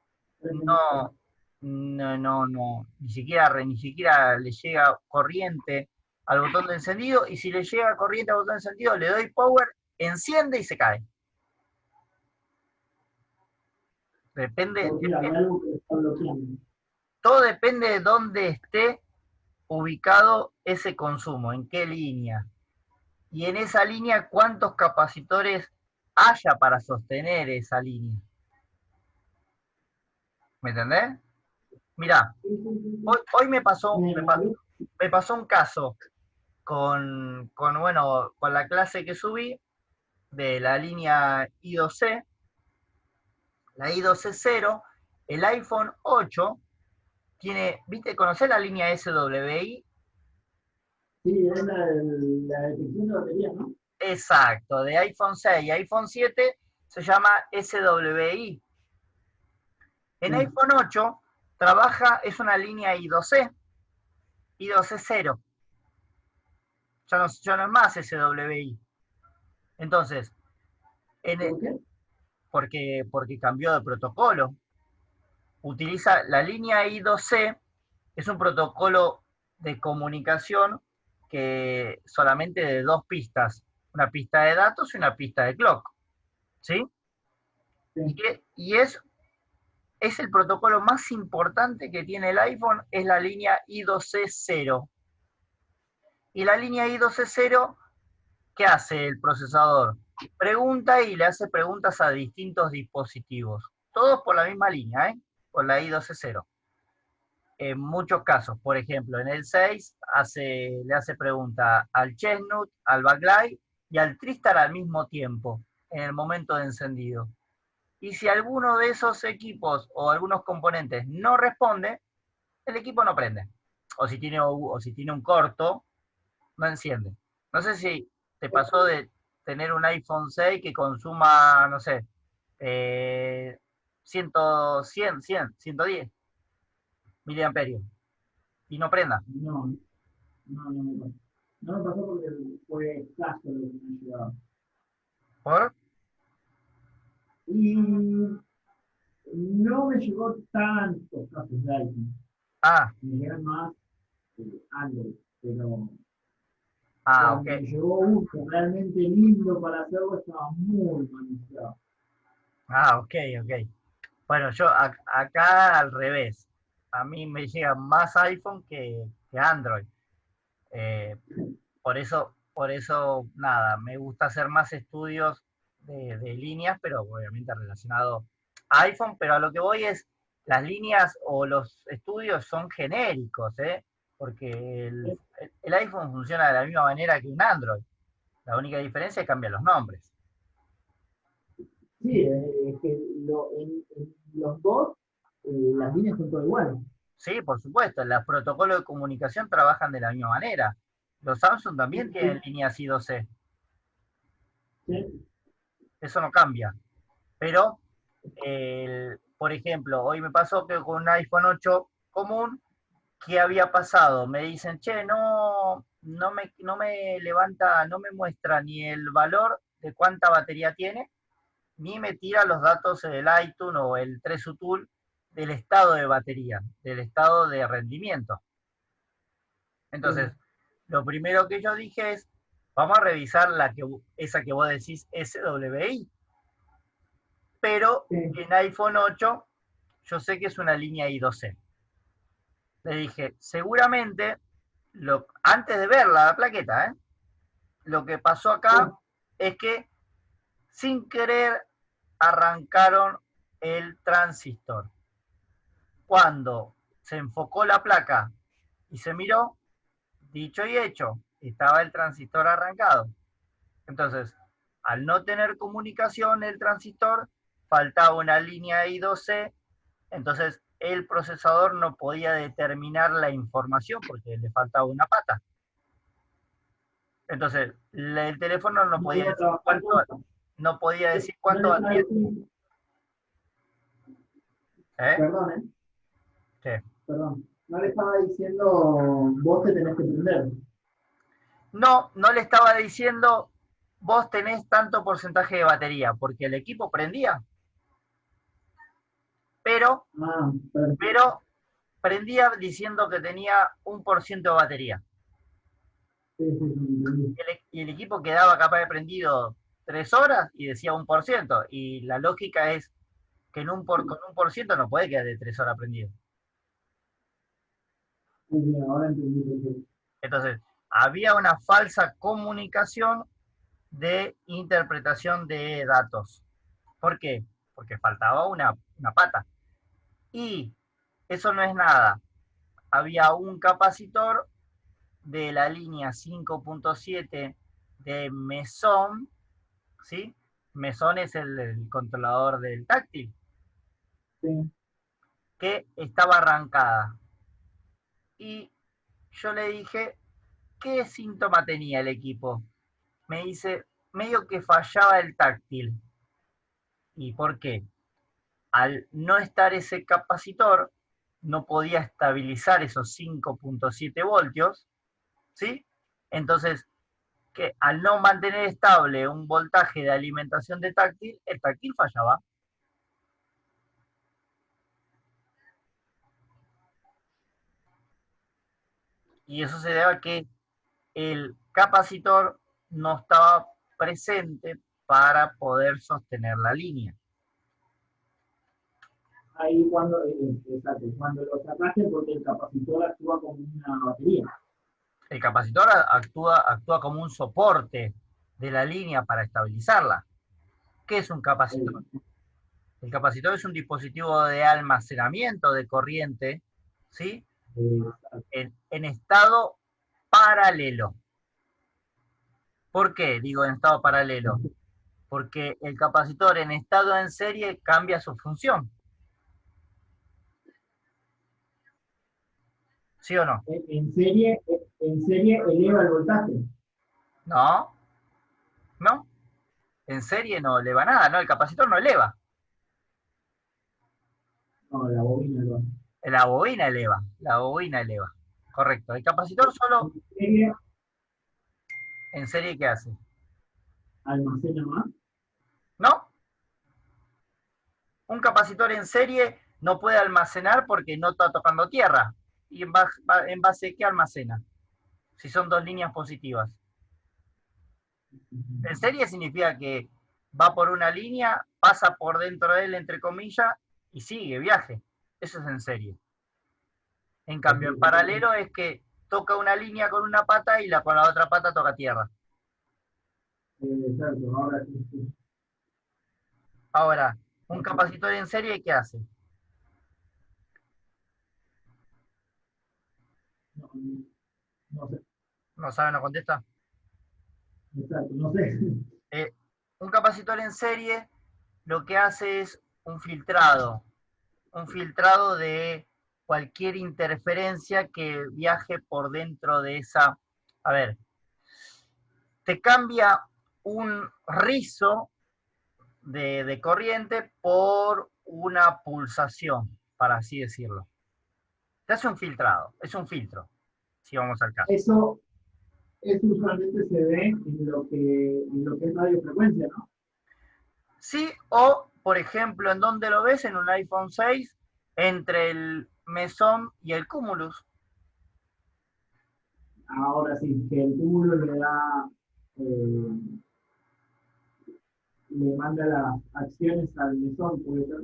No, no, ni siquiera le llega corriente al botón de encendido, y si le llega corriente al botón de encendido, le doy power, enciende y se cae. Depende, Porque hay algo que está bloqueando. todo depende de dónde esté ubicado ese consumo, en qué línea. Y en esa línea, cuántos capacitores haya para sostener esa línea. ¿Me entendés? Mirá, Sí, sí, sí, sí. hoy me pasó, Me, me, me pa- parece me pasó un caso bueno, con la clase que subí de la línea I2C, la I2C0, el iPhone 8 tiene, ¿viste? ¿Conocés la línea SWI? sí, es la detección de batería, ¿no? Exacto, de iPhone 6 y iPhone 7 se llama SWI. En Sí. iPhone 8 es una línea I2C, I2C0, ya no es más SWI. Entonces, en, ¿Por qué? porque cambió de protocolo. Utiliza la línea I2C, es un protocolo de comunicación que solamente de dos pistas, una pista de datos y una pista de clock, ¿sí? Sí. Y es el protocolo más importante que tiene el iPhone, es la línea I2C0. Y la línea I2C0, ¿qué hace el procesador? Pregunta y le hace preguntas a distintos dispositivos, todos por la misma línea, por la I2C0. En muchos casos, por ejemplo, en el 6 le hace pregunta al Chestnut, al Backlight y al Tristar al mismo tiempo, en el momento de encendido. Y si alguno de esos equipos o algunos componentes no responde, el equipo no prende. O si tiene un corto, no enciende. No sé si te pasó de tener un iPhone 6 que consuma, no sé, 100, 110 miliamperios y no prenda. No, no, no me pasó. No me pasó porque fue escaso lo que me llegaba. ¿Por? Y no me llegó tantos casos de iPhone. Ah, Me llegan más Android, pero ok. cuando me llegó uno realmente lindo para hacerlo estaba muy manuseado. Ok, ok. Bueno, yo acá al revés. A mí me llega más iPhone que Android. Eh, por eso, nada, me gusta hacer más estudios de líneas, pero obviamente relacionado a iPhone, pero a lo que voy es, las líneas o los estudios son genéricos, ¿eh? Porque el iPhone funciona de la misma manera que un Android. La única diferencia es que cambian los nombres. Sí, es que en los dos las líneas son todas iguales. Sí, por supuesto, los protocolos de comunicación trabajan de la misma manera. Los Samsung también Sí, tienen sí, líneas I2C, sí, eso no cambia. Pero, por ejemplo, hoy me pasó que con un iPhone 8 común, ¿qué había pasado? Me dicen, che, no me levanta, no me muestra ni el valor de cuánta batería tiene, ni me tira los datos del iTunes o el 3UTool del estado de batería, del estado de rendimiento. Entonces, sí, lo primero que yo dije es, vamos a revisar esa que vos decís SWI, pero sí, en iPhone 8 yo sé que es una línea I2C. Le dije, seguramente, antes de ver la plaqueta, lo que pasó sí, acá es que sin querer arrancaron el transistor. Cuando se enfocó la placa y se miró, dicho y hecho, estaba el transistor arrancado. Entonces, al no tener comunicación el transistor, faltaba una línea I2C, entonces el procesador no podía determinar la información porque le faltaba una pata. Entonces, el teléfono no no podía iba a decir trabajar cuánto, nunca. no podía decir No cuánto le estaba batería. diciendo, ¿Eh? perdón, Sí. perdón, no le estaba diciendo vos te tenés que prender. No, no le estaba diciendo vos tenés tanto porcentaje de batería, porque el equipo prendía, pero, Ah, perfecto. pero prendía diciendo que tenía 1% de batería. Sí, sí, sí, entendí. Y el equipo quedaba capaz de prendido 3 horas y decía 1%. Y la lógica es que con 1% no puede quedar de 3 horas prendido. Muy bien, ahora entendí perfecto. Entonces, había una falsa comunicación de interpretación de datos. ¿Por qué? Porque faltaba una pata. Y eso no es nada. Había un capacitor de la línea 5.7 de Meson, ¿sí? Meson es el controlador del táctil, Sí, que estaba arrancada. Y yo le dije, ¿qué síntoma tenía el equipo? Me dice, medio que fallaba el táctil. ¿Y por qué? Al no estar ese capacitor, no podía estabilizar esos 5.7 voltios, ¿sí? Entonces, que al no mantener estable un voltaje de alimentación de táctil, el táctil fallaba. Y eso se debe a que el capacitor no estaba presente para poder sostener la línea. Ahí cuando, exacto, cuando lo sacaste porque el capacitor actúa como una batería. El capacitor actúa como un soporte de la línea para estabilizarla. ¿Qué es un capacitor? Eh, El capacitor es un dispositivo de almacenamiento de corriente, ¿sí? eh, En estado paralelo. ¿Por qué digo en estado paralelo? Porque el capacitor en estado en serie cambia su función. ¿Sí o no? en serie eleva el voltaje. No, no. En serie no eleva nada, no, el capacitor no eleva. No, la bobina lo hace. La bobina eleva, la bobina eleva. Correcto. El capacitor solo En serie en serie, ¿qué hace? almacena más. No, un capacitor en serie no puede almacenar porque no está tocando tierra. ¿Y en base a qué almacena? Si son dos líneas positivas. En serie significa que va por una línea, pasa por dentro de él, entre comillas, y sigue viaje. Eso es en serie. En cambio, en paralelo es que toca una línea con una pata y con la otra pata toca tierra. Exacto, ahora sí, sí. Ahora, un capacitor en serie, ¿qué hace? No, no sé, ¿No sabe, no contesta? exacto, no sé. Eh, un capacitor en serie lo que hace es un filtrado de cualquier interferencia que viaje por dentro de esa. A ver, te cambia un rizo de corriente por una pulsación, para así decirlo. Te hace un filtrado, es un filtro, si vamos al caso. Eso, eso usualmente se ve en lo que es radiofrecuencia, ¿no? Sí, o por ejemplo, ¿en dónde lo ves? En un iPhone 6, entre el mesón y el cumulus. Ahora sí, que el cúmulo le da, eh, le manda las acciones al mesón, puede ser.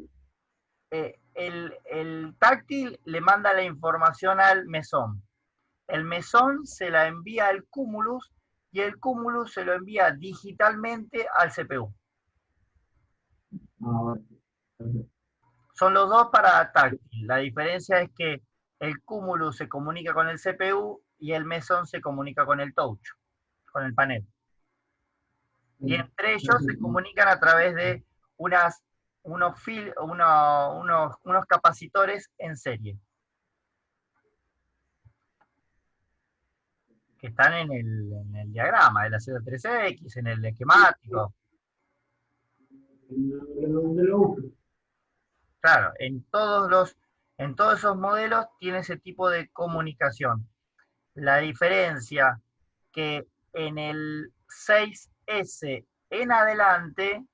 El táctil le manda la información al mesón. El mesón se la envía al cumulus y el cumulus se lo envía digitalmente al CPU. Ahora sí. Perfecto. Son los dos para táctil. La diferencia es que el cumulus se comunica con el CPU y el mesón se comunica con el touch, con el panel. Y entre ellos se Perfecto. comunican a través de unos capacitores en serie, que están en el diagrama de la Z3X, en el esquemático. ¿Dónde lo uso? Claro, en todos esos modelos tiene ese tipo de comunicación. La diferencia que en el 6S en adelante,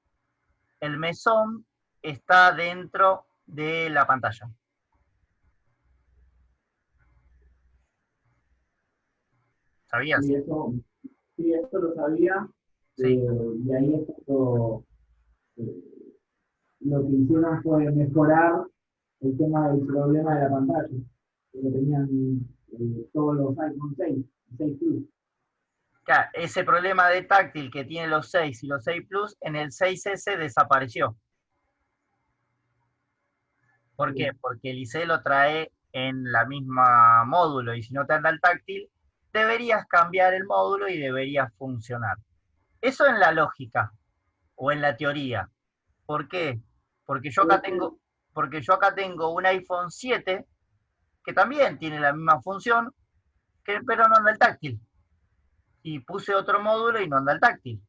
el mesón está dentro de la pantalla. ¿Sabías? Sí, esto lo sabía, Sí. y ahí es cuando eh, lo que hicieron fue mejorar el tema del problema de la pantalla, que lo tenían todos los iPhone 6, 6 Plus. Claro, ese problema de táctil que tiene los 6 y los 6 Plus en el 6S desapareció. ¿Por qué? Porque el IC lo trae en la misma módulo y si no te anda el táctil, deberías cambiar el módulo y debería funcionar. Eso en la lógica o en la teoría. ¿Por qué? Porque yo acá tengo, porque yo acá tengo un iPhone 7 que también tiene la misma función, pero no anda el táctil. Y puse otro módulo y no anda el táctil.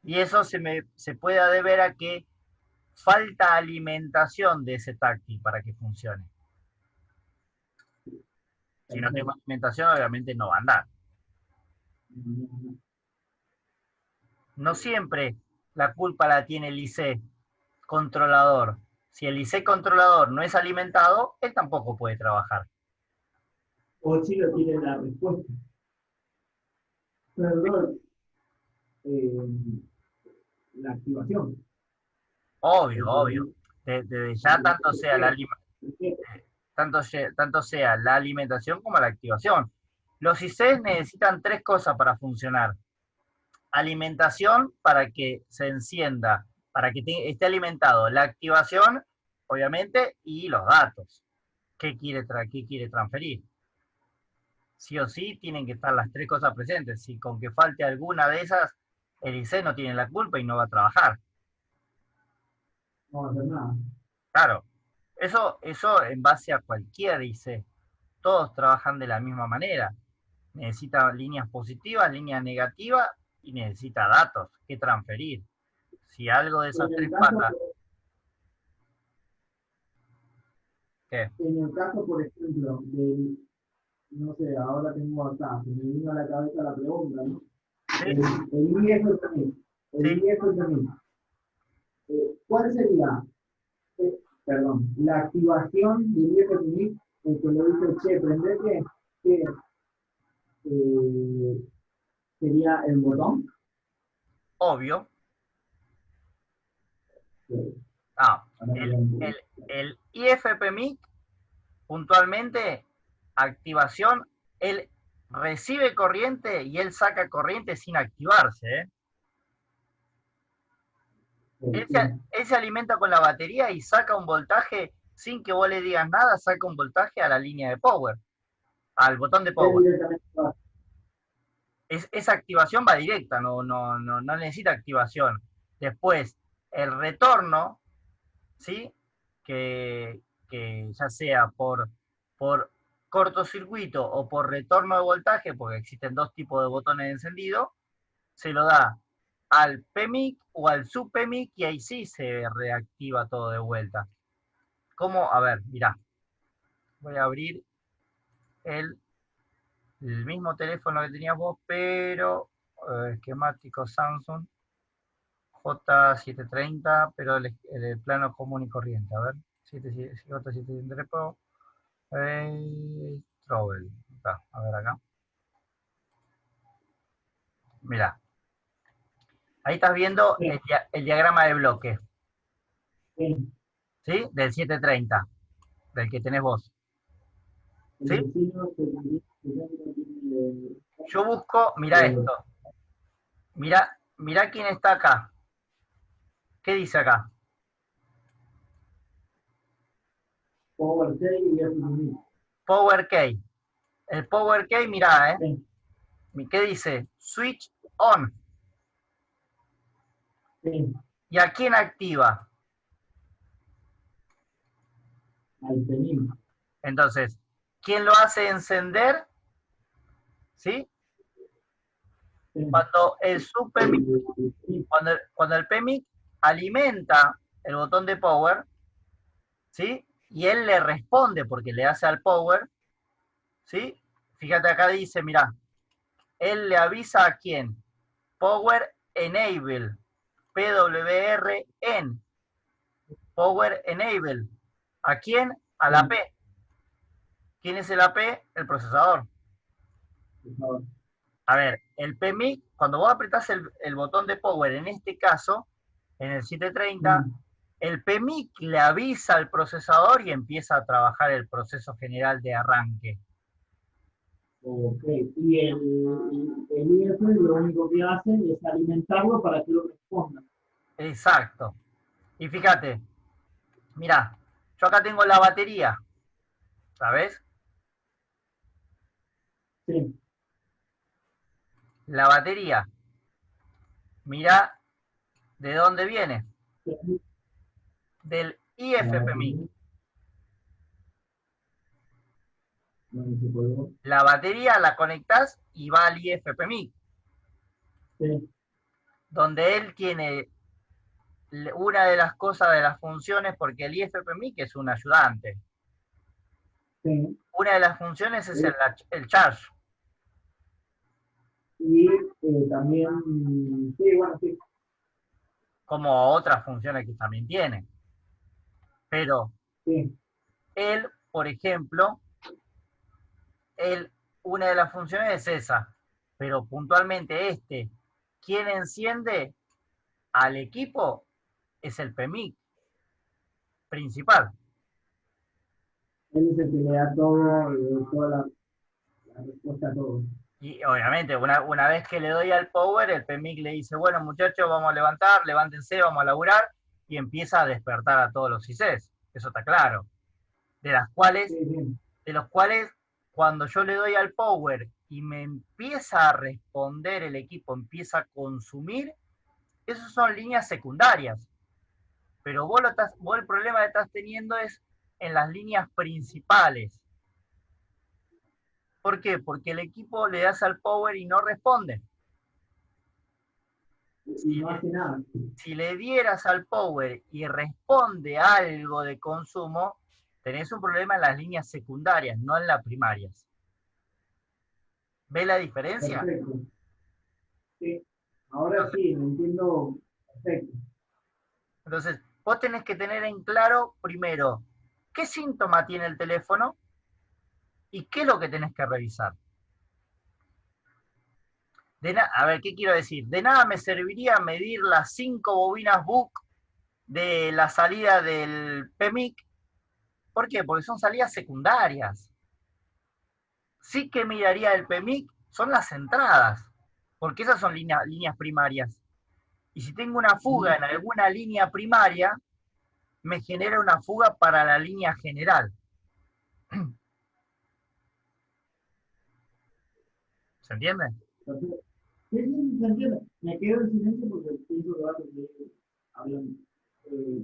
Y eso se puede deber a que falta alimentación de ese táctil para que funcione. Si no tengo alimentación, obviamente no va a andar. No siempre la culpa la tiene el IC controlador. Si el IC controlador no es alimentado, él tampoco puede trabajar. O si lo tiene la respuesta. Perdón, eh, la activación. Obvio, Porque obvio. Desde ya tanto sea la alimentación como la activación. Los ICs necesitan tres cosas para funcionar. Alimentación para que se encienda, para que esté alimentado. La activación, obviamente, y los datos. ¿Qué quiere transferir? Sí o sí tienen que estar las tres cosas presentes. Si con que falte alguna de esas, el IC no tiene la culpa y no va a trabajar. no va a hacer nada. Claro, eso en base a cualquier IC. Todos trabajan de la misma manera. Necesita líneas positivas, líneas negativas y necesita datos que transferir. Si algo de esas En el tres caso, patas, ¿qué? en el caso, por ejemplo, del, no sé, ahora tengo acá, se me vino a la cabeza la pregunta, ¿no? Sí, El IFPMI, sí, el IFPMI, ¿cuál sería, perdón, la activación del IFPMI, el que le dice, che, prendete, que eh, sería el botón? obvio. Eh, Ah, ahora el, ya un el, poquito. el IFPMIC, puntualmente, activación, él recibe corriente y él saca corriente sin activarse, ¿eh? Él se, Sí. él se alimenta con la batería y saca un voltaje sin que vos le digas nada, saca un voltaje a la línea de power, al botón de Es power. directamente, Esa activación va directa, no necesita activación. Después, el retorno, ¿sí? Que, que ya sea por cortocircuito o por retorno de voltaje, porque existen dos tipos de botones de encendido, se lo da al PMIC o al sub-PMIC y ahí sí se reactiva todo de vuelta. ¿Cómo? A ver, mirá. Voy a abrir el, el mismo teléfono que tenías vos, pero esquemático Samsung J730, pero el plano común y corriente. A ver, J730 Pro, Trouble. Acá, a ver acá. Mira, ahí estás viendo sí, el diagrama de bloque, sí, ¿sí? Del 730, del que tenés vos, el ¿sí? vecino que tiene, Yo busco, mira eh, esto, mira quién está acá. ¿Qué dice acá? Power Key y FPMI. Power Key. El Power Key, mira, Sí, ¿qué dice? Switch on. sí, ¿Y a quién activa? al PEMI. Entonces, ¿quién lo hace encender? ¿Sí? Sí, Cuando el subPMIC, sí, cuando el PMIC alimenta el botón de power, ¿sí? Y él le responde porque le hace al power, ¿sí? Fíjate acá dice, mira, él le avisa a quién. Power Enable, PWR Power Enable. ¿A quién? A la P. sí, ¿Quién es el AP? El procesador. por favor. A ver, el PMIC, cuando vos apretás el botón de power, en este caso, en el 730, Mm, el PMIC le avisa al procesador y empieza a trabajar el proceso general de arranque. ok, y el IF lo único que hace es alimentarlo para que lo responda. Exacto. Y fíjate, mira, yo acá tengo la batería, ¿sabes? Sí, La batería, mira de dónde viene, sí, del la IFPMIC. batería, donde se colgó. La batería la conectás y va al IFPMIC, Sí, donde él tiene una de las cosas de las funciones, porque el IFPMIC es un ayudante. sí, Una de las funciones es eh, el charge. Y también, sí, bueno, sí, como otras funciones que también tiene. Pero sí, él, por ejemplo, él, una de las funciones es esa, pero puntualmente quien enciende al equipo es el PMIC principal. él es el que le da todo, toda la respuesta a todo. Y obviamente, una vez que le doy al power, el PMIC le dice, bueno muchachos, vamos a levantar, levántense, vamos a laburar, y empieza a despertar a todos los ICs. Eso está claro. De las Sí, cuales, sí, de los cuales, cuando yo le doy al power y me empieza a responder el equipo, empieza a consumir, esas son líneas secundarias. Pero vos el problema que estás teniendo es en las líneas principales. ¿Por qué? Porque el equipo le das al power y no responde. y Si no le, hace nada. si le dieras al power y responde algo de consumo, tenés un problema en las líneas secundarias, no en las primarias. ¿Ves la diferencia? Perfecto. Sí. Ahora sí, lo entiendo perfecto. Entonces, vos tenés que tener en claro, primero, qué síntoma tiene el teléfono y qué es lo que tenés que revisar. A ver, ¿qué quiero decir? De nada me serviría medir las 5 bobinas BUC de la salida del PMIC. ¿Por qué? Porque son salidas secundarias. Sí que miraría el PMIC son las entradas, porque esas son líneas primarias. Y si tengo una fuga Ujú. en alguna línea primaria, me genera una fuga para la línea general. ¿Se entiende? Perfecto. Sí, sí, se entiende. Me quedo en silencio porque pienso que va a seguir hablando.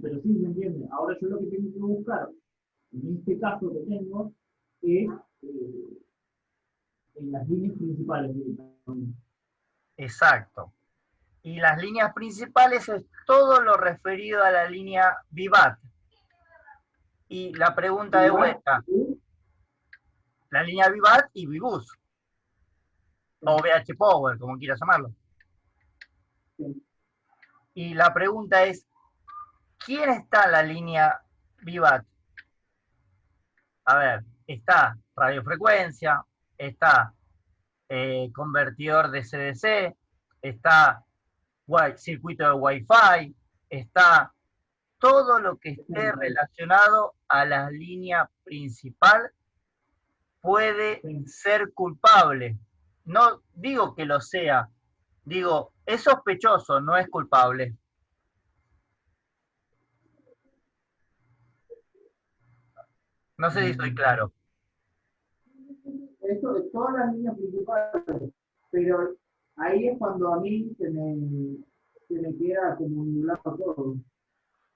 Pero sí, se entiende. Ahora yo lo que tengo que buscar, en este caso que tengo, es en las líneas principales directamente. Exacto. Y las líneas principales es todo lo referido a la línea Vivat. Y la pregunta Y de va, vuelta, la línea Vivat y Vibus, o VH Power, como quieras llamarlo. Y la pregunta es, ¿quién está en la línea Vivat? A ver, está radiofrecuencia, está convertidor de CDC, está circuito de Wi-Fi, está todo lo que esté relacionado a la línea principal puede sí, ser culpable. No digo que lo sea, digo, es sospechoso, no es culpable. No sé si estoy claro. esto de todas las líneas principales, pero ahí es cuando a mí se me queda como nublado todo.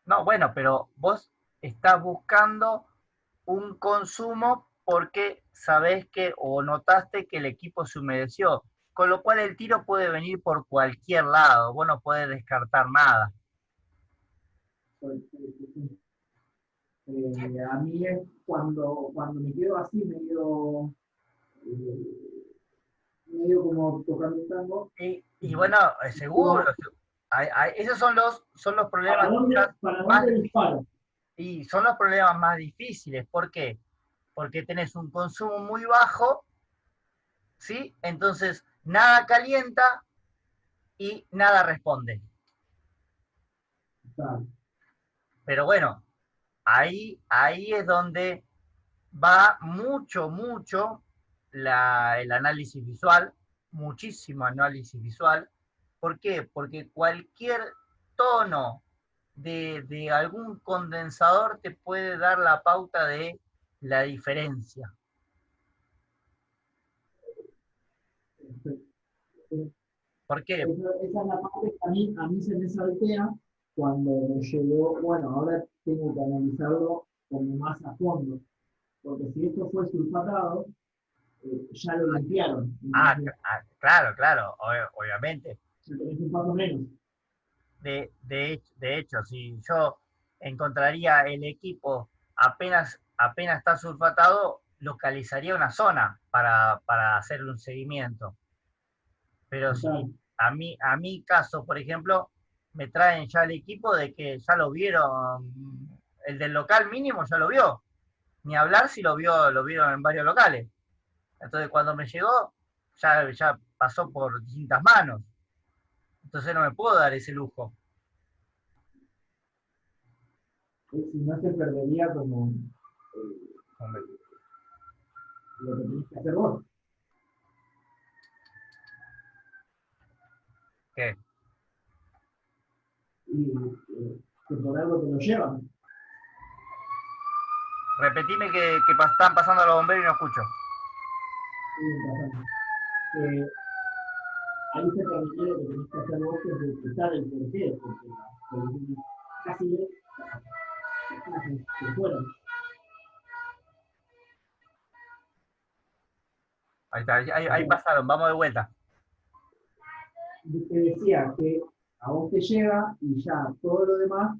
No, bueno, pero vos estás buscando un consumo porque sabés que o notaste que el equipo se humedeció, con lo cual el tiro puede venir por cualquier lado, vos no podés descartar nada. A mí es cuando me quedo así, medio como tocando un tango. Y bueno, seguro, Digo, esos son los problemas quizás para más dónde difíciles. disparo? Y son los problemas más difíciles. ¿Por qué? Porque tenés un consumo muy bajo, ¿sí? Entonces, nada calienta y nada responde. Claro, Pero bueno, ahí es donde va mucho el análisis visual, muchísimo análisis visual. ¿Por qué? Porque cualquier tono de algún condensador te puede dar la pauta de la diferencia. perfecto. ¿Por qué? Esa es la parte que a mí se me saltea cuando me llegó, bueno, ahora tengo que analizarlo como más a fondo, porque si esto fue sulfatado, ya lo limpiaron, entonces Claro, obviamente. ya tenés un paso menos. De hecho, si yo encontraría el equipo apenas está sulfatado, localizaría una zona para hacer un seguimiento. Pero Total. si a mi caso, por ejemplo, me traen ya el equipo de que ya lo vieron, el del local mínimo ya lo vio. Ni hablar si lo vieron en varios locales. Entonces cuando me llegó, ya pasó por distintas manos. Entonces no me puedo dar ese lujo. Si no se perdería como lo que tenés que hacer vos. ¿Qué? Y que por algo te lo llevan. Repetime que están pasando los bomberos y no escucho. Que ahí se permitió lo que tenés que hacer vos, que es respetar el porqué, porque las soluciones fáciles se fueron. Ahí está, O ahí sea, pasaron, vamos de vuelta. te decía que a vos te llega y ya todo lo demás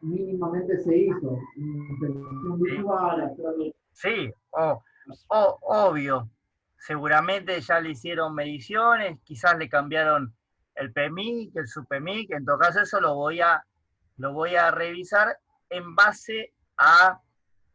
mínimamente se hizo. Intervención ¿Sí? visual, hacerle. Sí, obvio. Seguramente ya le hicieron mediciones, quizás le cambiaron el PMIC, el SUPEMIC, en todo caso eso lo voy a revisar en base a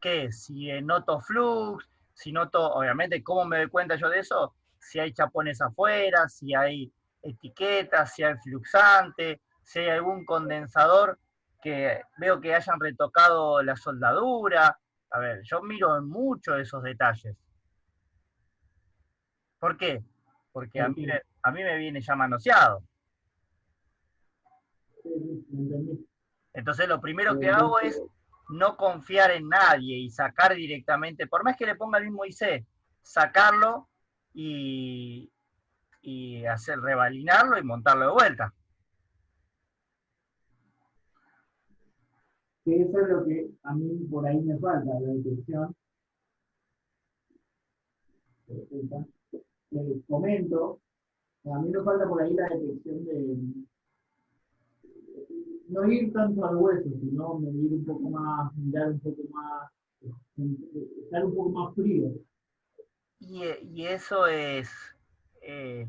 qué, si noto flux, si noto, obviamente, ¿cómo me doy cuenta yo de eso? Si hay chapones afuera, si hay etiquetas, si hay fluxante, si hay algún condensador que veo que hayan retocado la soldadura. A ver, yo miro mucho esos detalles. ¿Por qué? Porque Porque, a mí me viene ya manoseado. ¿entendés? Entonces lo primero que hago es Entonces, no confiar en nadie y sacar directamente, por más que le ponga el mismo IC, sacarlo y, y hacer revalinarlo y montarlo de vuelta. que eso es lo que a mí por ahí me falta, la detección. Comento, a mí me falta por ahí la detección de no ir tanto al hueso, sino medir un poco más, mirar un poco más, estar un poco más frío. Y eso es, eh,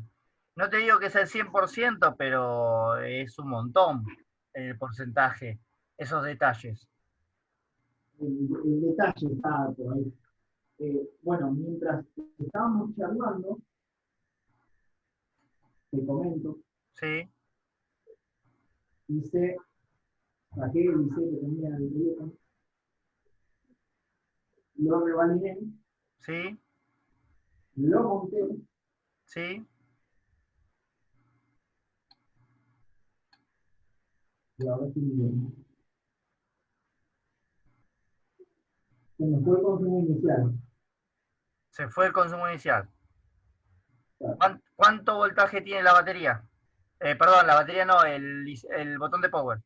no te digo que es el 100%, pero es un montón el porcentaje, esos detalles. El detalle está por ahí. Bueno, mientras estábamos charlando, te comento, ¿Sí? hice, saqué el IC que tenía el teléfono, lo revaliné, ¿Sí? lo monté ¿Sí? y ahora estoy midiendo. Se me fue el consumo inicial. Se fue el consumo inicial. Claro, ¿Cuánto voltaje tiene la batería? Perdón, la batería no, el botón de power.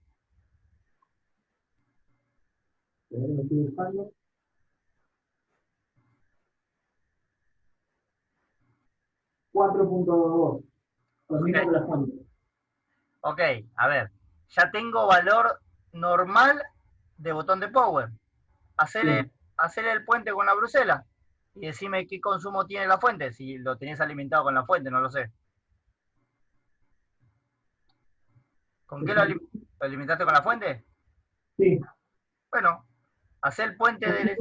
lo estoy buscando. 4.2, lo Ok, mismo que la fuente. ok, a ver. Ya tengo valor normal de botón de power. Hacer Sí, el puente con la Bruselas y decime qué consumo tiene la fuente, si lo tenés alimentado con la fuente, no lo sé. ¿Con qué lo alimentaste con la fuente? sí. Bueno, hacer el puente del,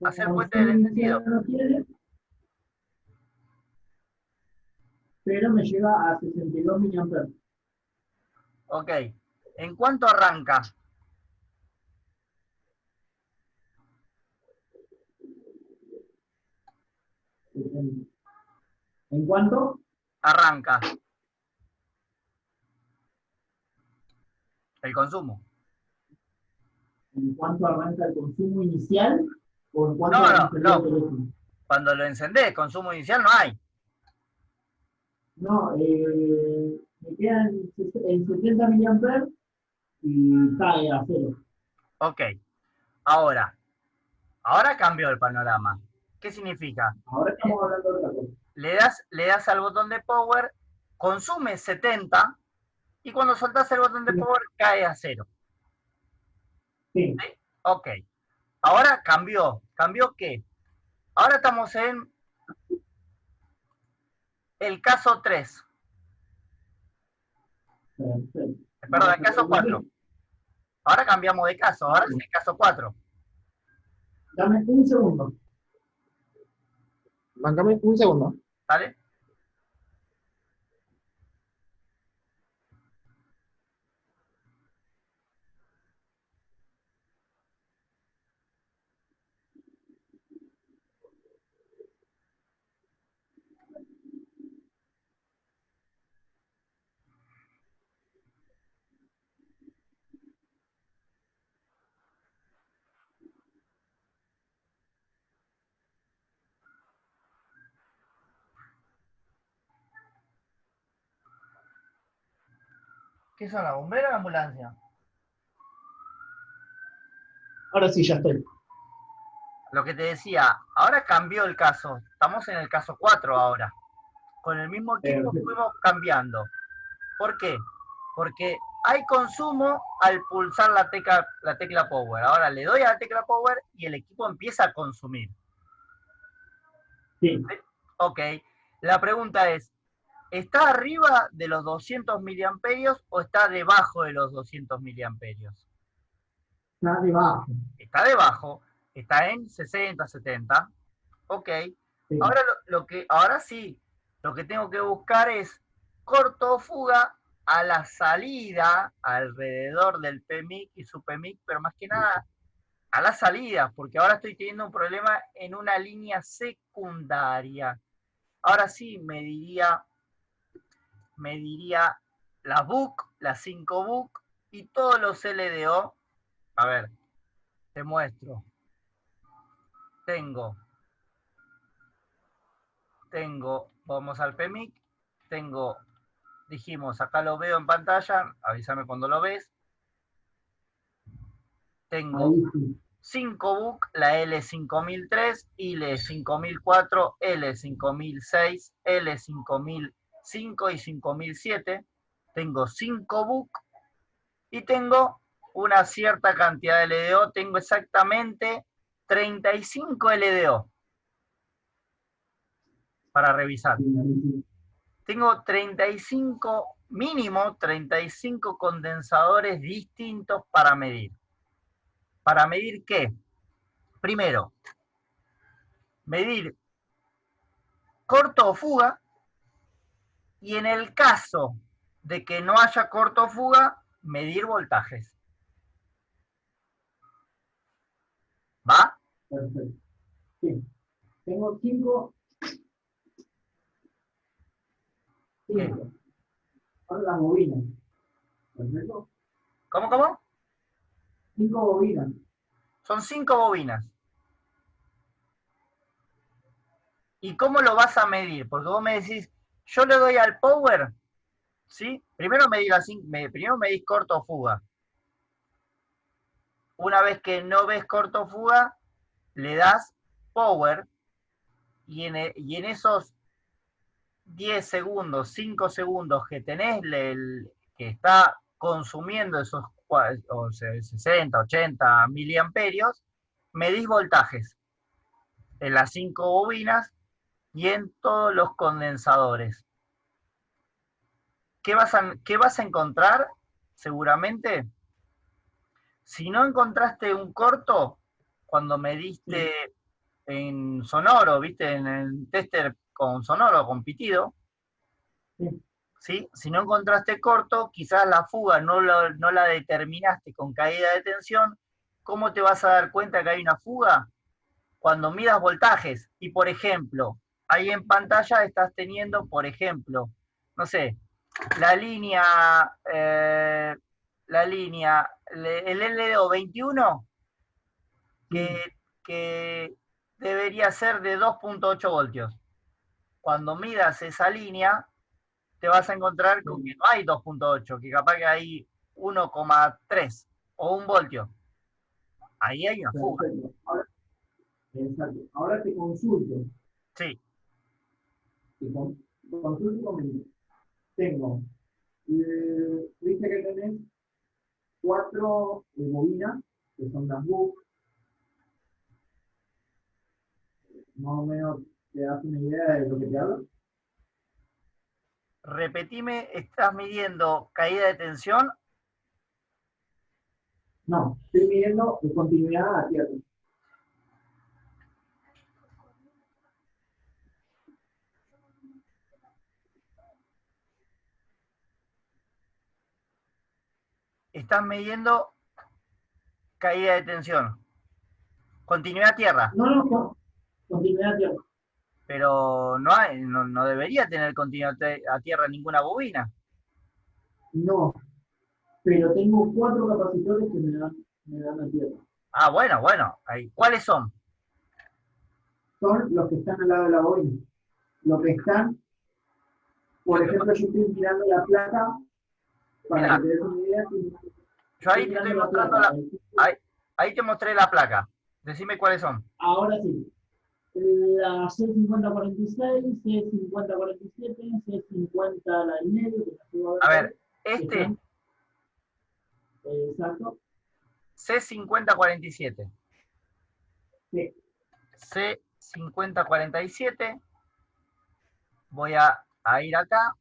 hacer el puente del Consumo inicial encendido. no tiene, pero me llega a 62 mAh. Ok. ¿En cuánto arranca? ¿En cuánto? Arranca el consumo. ¿En cuánto arranca el consumo inicial o en No, cuánto no, arrancaría el no. teléfono? Cuando lo encendés, consumo inicial no hay. No, me quedan en 70 mAh y cae a cero. Ok. Ahora, ahora cambió el panorama. ¿Qué significa? Ahora estamos hablando de otra cosa. Le das al botón de power, consume 70 y cuando soltás el botón de Sí, power cae a cero. sí, ¿Sí? Ok. Ahora cambió. ¿Cambió qué? Ahora estamos el caso 3. Perfecto. Perdón, Vamos el a caso repetir. 4. Ahora cambiamos de caso, ahora es el caso 4. Dame un segundo. Máncame un segundo. ¿Vale? ¿Qué son, la bombera o la ambulancia? Ahora sí, ya estoy. Lo que te decía, ahora cambió el caso. Estamos en el caso 4 ahora. Con el mismo equipo Perfecto. fuimos cambiando. ¿Por qué? Porque hay consumo al pulsar la tecla Power. Ahora le doy a la tecla Power y el equipo empieza a consumir. Sí, ¿Sí? Ok. La pregunta es, ¿está arriba de los 200 miliamperios o está debajo de los 200 miliamperios? está debajo. Está debajo, está en 60, 70. Ok. Sí. Ahora ahora sí, lo que tengo que buscar es corto o fuga a la salida alrededor del PMIC y su PMIC, pero más que nada a la salida, porque ahora estoy teniendo un problema en una línea secundaria. Ahora sí me diría la BUC, las 5 BUC y todos los LDO. A ver, te muestro. Tengo, vamos al PMIC, dijimos, acá lo veo en pantalla, avísame cuando lo ves. Tengo Ahí sí. 5 BUC, la L5003, IL5004, L5006, L5005 y 5007. Tengo 5 BUC y tengo una cierta cantidad de LDO. Tengo exactamente 35 LDO para revisar. Tengo 35, mínimo 35 condensadores distintos para medir. ¿Para medir qué? Primero, medir corto o fuga, y en el caso de que no haya corto o fuga, medir voltajes. ¿Va? Perfecto. Sí. Tengo cinco. ¿Qué? Ahora las bobinas. Perfecto. ¿Cómo? 5 bobinas. Son 5 bobinas. ¿Y cómo lo vas a medir? Porque vos me decís, yo le doy al power, ¿sí? Primero medís corto o fuga. Una vez que no ves corto o fuga, le das power y en esos 10 segundos, 5 segundos que tenés, que está consumiendo esos 60, 80 miliamperios, medís voltajes en las 5 bobinas y en todos los condensadores. ¿Qué vas a encontrar? Seguramente, si no encontraste un corto, cuando mediste en sonoro, viste, en el tester con sonoro, con pitido, Sí. ¿sí? Si no encontraste corto, quizás la fuga no la determinaste con caída de tensión. ¿Cómo te vas a dar cuenta que hay una fuga? Cuando midas voltajes. Y por ejemplo, ahí en pantalla estás teniendo, por ejemplo, no sé, la línea, el LDO 21, que, que debería ser de 2.8 voltios. Cuando midas esa línea, te vas a encontrar con que no hay 2.8, que capaz que hay 1,3 o 1 voltio. Ahí hay una fuga. Perfecto. Ahora, exacto. Ahora te consulto. Sí, Consulto y comento. Tengo, viste que tenés 4 bobinas, que son las BUC, más o menos te das una idea de lo que te hablo. repetime, ¿estás midiendo caída de tensión? No, estoy midiendo continuidad a tierra. Estás midiendo caída de tensión. Continuidad a tierra. No, continuidad a tierra. Pero no debería tener continuidad a tierra ninguna bobina. No, pero tengo 4 capacitores que me dan a tierra. Ah, bueno. Ahí. ¿Cuáles son? Son los que están al lado de la bobina. Los que están, por ejemplo, yo estoy mirando la placa, para Mirá, que te des una idea, yo estoy ahí te estoy mirando la mostrando placa. ahí te mostré la placa. Decime cuáles son. Ahora sí, la C5046, C5047, C50 la del medio, que la llevo a ver A cuál, ver, que este están, exacto, C5047. sí, C5047. Voy a ir acá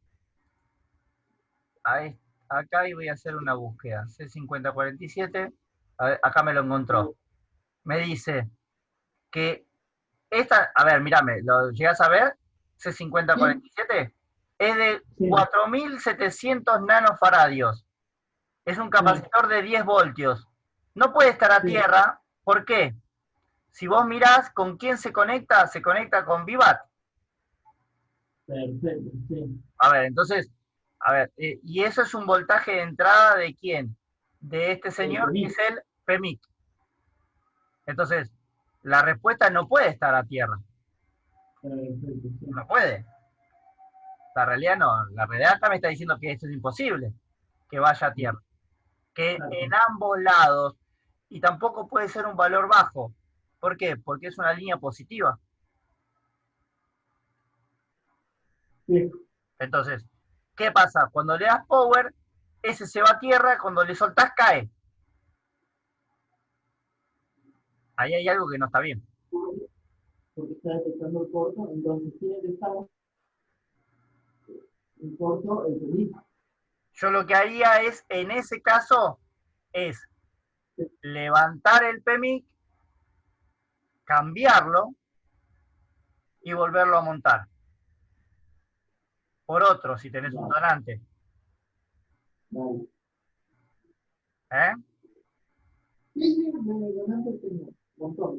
y voy a hacer una búsqueda. C5047. A ver, acá me lo encontró. Me dice que esta, a ver, mírame, ¿lo llegas a ver? sí, C5047 es de sí, 4700 nanofaradios. Es un claro, capacitor de 10 voltios. No puede estar a sí, tierra. ¿Por qué? Si vos mirás con quién se conecta con Vivat. perfecto, sí, A ver, entonces, a ver, y eso es un voltaje de entrada de quién? De este señor que es permiso, el PEMIC. Entonces, la respuesta no puede estar a tierra. perfecto, sí, No puede. La realidad no. La realidad acá me está diciendo que esto es imposible, que vaya a tierra. Que exacto, en ambos lados, y tampoco puede ser un valor bajo. ¿Por qué? Porque es una línea positiva. sí, Entonces, ¿qué pasa? Cuando le das power, ese se va a tierra, cuando le soltás cae. Ahí hay algo que no está bien. porque está detectando el corto, entonces tiene que estar el corto, el permiso, Yo lo que haría es, en ese caso, es levantar el PMIC, cambiarlo y volverlo a montar. Por otro, si tenés un vale, donante. vale. ¿Eh? Sí, sí, de donantes tengo un montón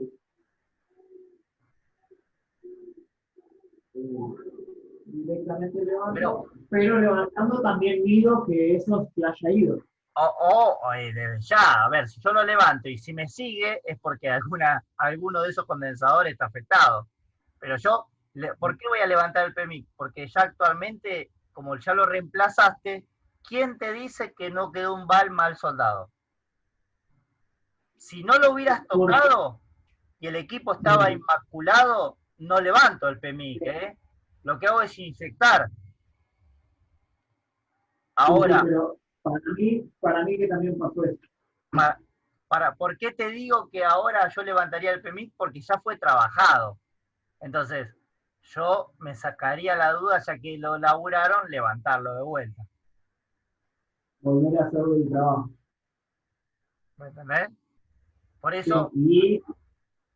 directamente Pero, levanto, pero levantando también mido que eso se haya ido. desde ya, a ver, si yo lo levanto y si me sigue es porque alguno de esos condensadores está afectado. Pero yo, ¿por qué voy a levantar el PMIC? Porque ya actualmente, como ya lo reemplazaste, ¿quién te dice que no quedó un bal mal soldado? Si no lo hubieras Porque, tocado y el equipo estaba inmaculado, no levanto el PMIC, ¿eh? Lo que hago es inyectar. sí, sí, Ahora, pero para mí que también pasó esto. pa- ¿por qué te digo que ahora yo levantaría el PMIC? Porque ya fue trabajado. Entonces, yo me sacaría la duda, ya que lo laburaron, levantarlo de vuelta. Volver a hacer el trabajo. ¿Me entendés? Por Sí, eso, y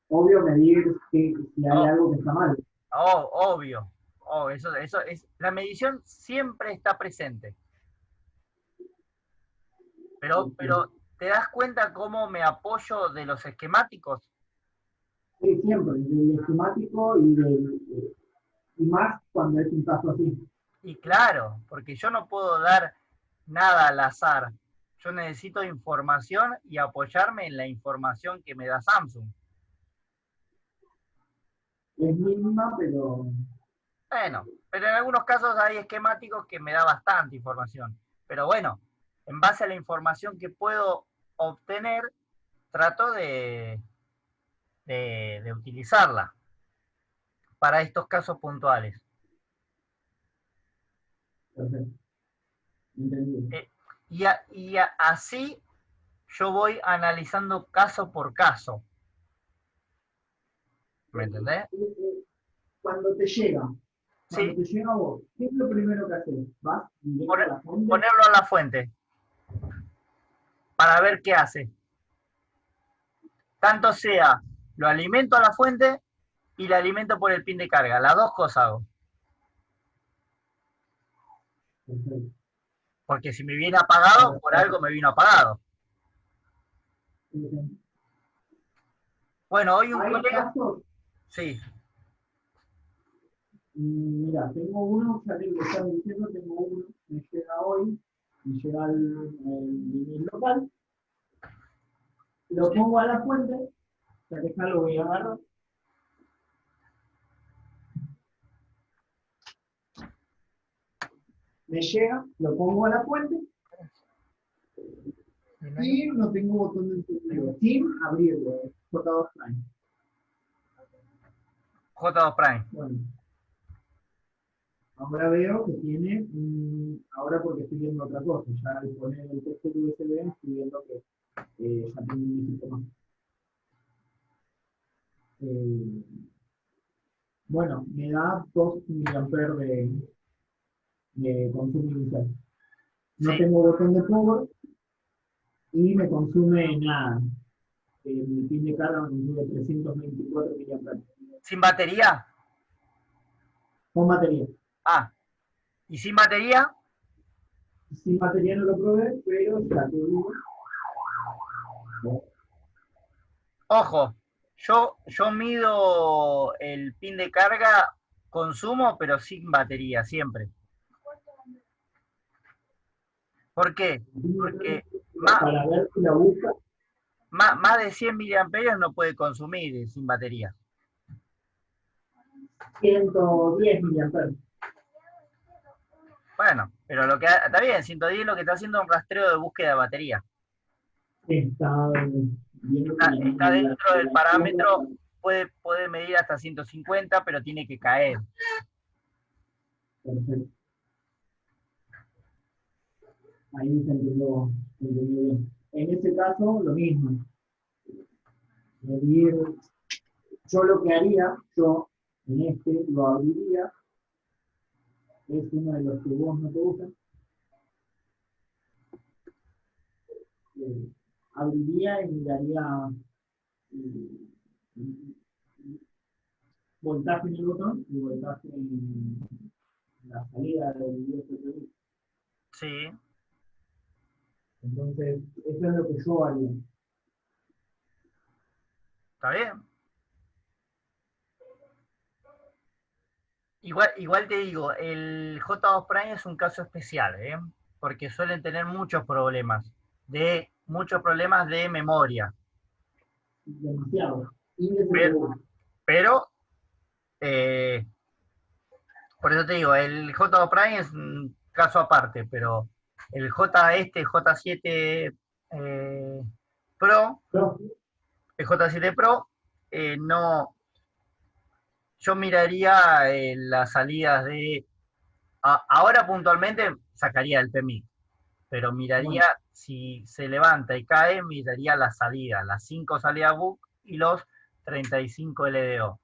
obvio medir si hay oh, algo que está mal. obvio, eso es, la medición siempre está presente. Pero ¿te das cuenta cómo me apoyo de los esquemáticos? Sí, siempre, del esquemático y más cuando es un caso así. Y claro, porque yo no puedo dar nada al azar. Yo necesito información y apoyarme en la información que me da Samsung. Es mínima, pero Bueno, pero en algunos casos hay esquemáticos que me da bastante información. Pero bueno, en base a la información que puedo obtener, trato de utilizarla para estos casos puntuales. perfecto, entendido. Eh, así yo voy analizando caso por caso. ¿Me entendés? Cuando te llega, Cuando Sí, te llega a vos, ¿qué es lo primero que haces? ¿Vas directo a la fuente? ponerlo a la fuente para ver qué hace. Tanto sea, lo alimento a la fuente y le alimento por el pin de carga. Las dos cosas hago. Perfecto. Porque si me viene apagado, por algo me vino apagado. Bueno, hoy un Hay colega... casos, Sí, mira, tengo uno, ya que lo estás diciendo, tengo uno, me llega hoy, me llega el local, lo pongo a la fuente, ya que está lo voy a agarrar, me llega, lo pongo a la fuente y no tengo botón de encendido, sin abrirlo, J2 Prime. J2 Prime. Bueno, ahora veo que tiene, ahora porque estoy viendo otra cosa, ya al poner el tester USB estoy viendo que ya tiene un dígito más. Eh, bueno, me da 2 mA de consumo inicial. No Sí. tengo botón de power y me consume nada. Mi pin de carga me consume 324 mAh. ¿Sin batería? Con batería. Ah, ¿y sin batería? Sin batería no lo probé, pero ya te digo. Ojo, yo mido el pin de carga consumo, pero sin batería, siempre. ¿Por qué? Porque más, Para ver si la busca, más de 100 miliamperios no puede consumir sin batería. 110 mAh. Bueno, pero lo que está bien, 110 lo que está haciendo es un rastreo de búsqueda de batería. Está viendo que Está la dentro del población parámetro, puede medir hasta 150, pero tiene que caer. perfecto. Ahí se entendió bien. En ese caso, lo mismo. Medir, yo lo que haría, yo en este lo abriría, es uno de los que vos no te gustan, abriría y miraría eh, voltaje en el botón y voltaje en la salida del USB. Sí, Entonces, eso es lo que yo haría. está bien. Igual te digo, el J2 Prime es un caso especial, ¿eh? Porque suelen tener muchos problemas de memoria. Demasiado. Índice Pero, seguro. pero, eh, por eso te digo, el J2 Prime es un caso aparte, pero el J7 Pro, No, el J7 Pro, no, yo miraría las salidas ahora puntualmente sacaría el PMI, pero miraría bueno, si se levanta y cae, miraría la salida, las 5 salidas BUC y los 35 LDO.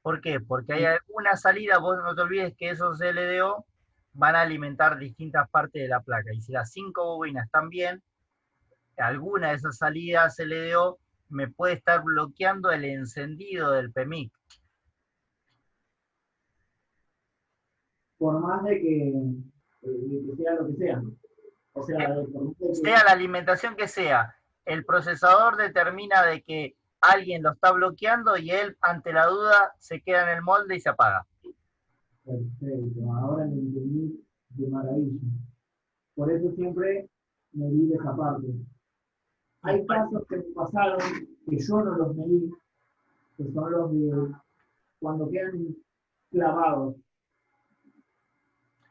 ¿Por qué? Porque hay alguna salida, vos no te olvides que esos LDO van a alimentar distintas partes de la placa. Y si las 5 bobinas están bien, alguna de esas salidas LDO me puede estar bloqueando el encendido del PMIC. por más de que sea lo que sea. O sea, por más de Sea la alimentación que sea, el procesador determina de que alguien lo está bloqueando y él, ante la duda, se queda en el molde y se apaga. perfecto, ahora lo entendí de maravilla. Por eso siempre me di de esa parte. Hay Igual, casos que me pasaron que yo no los medí, que son los de cuando quedan clavados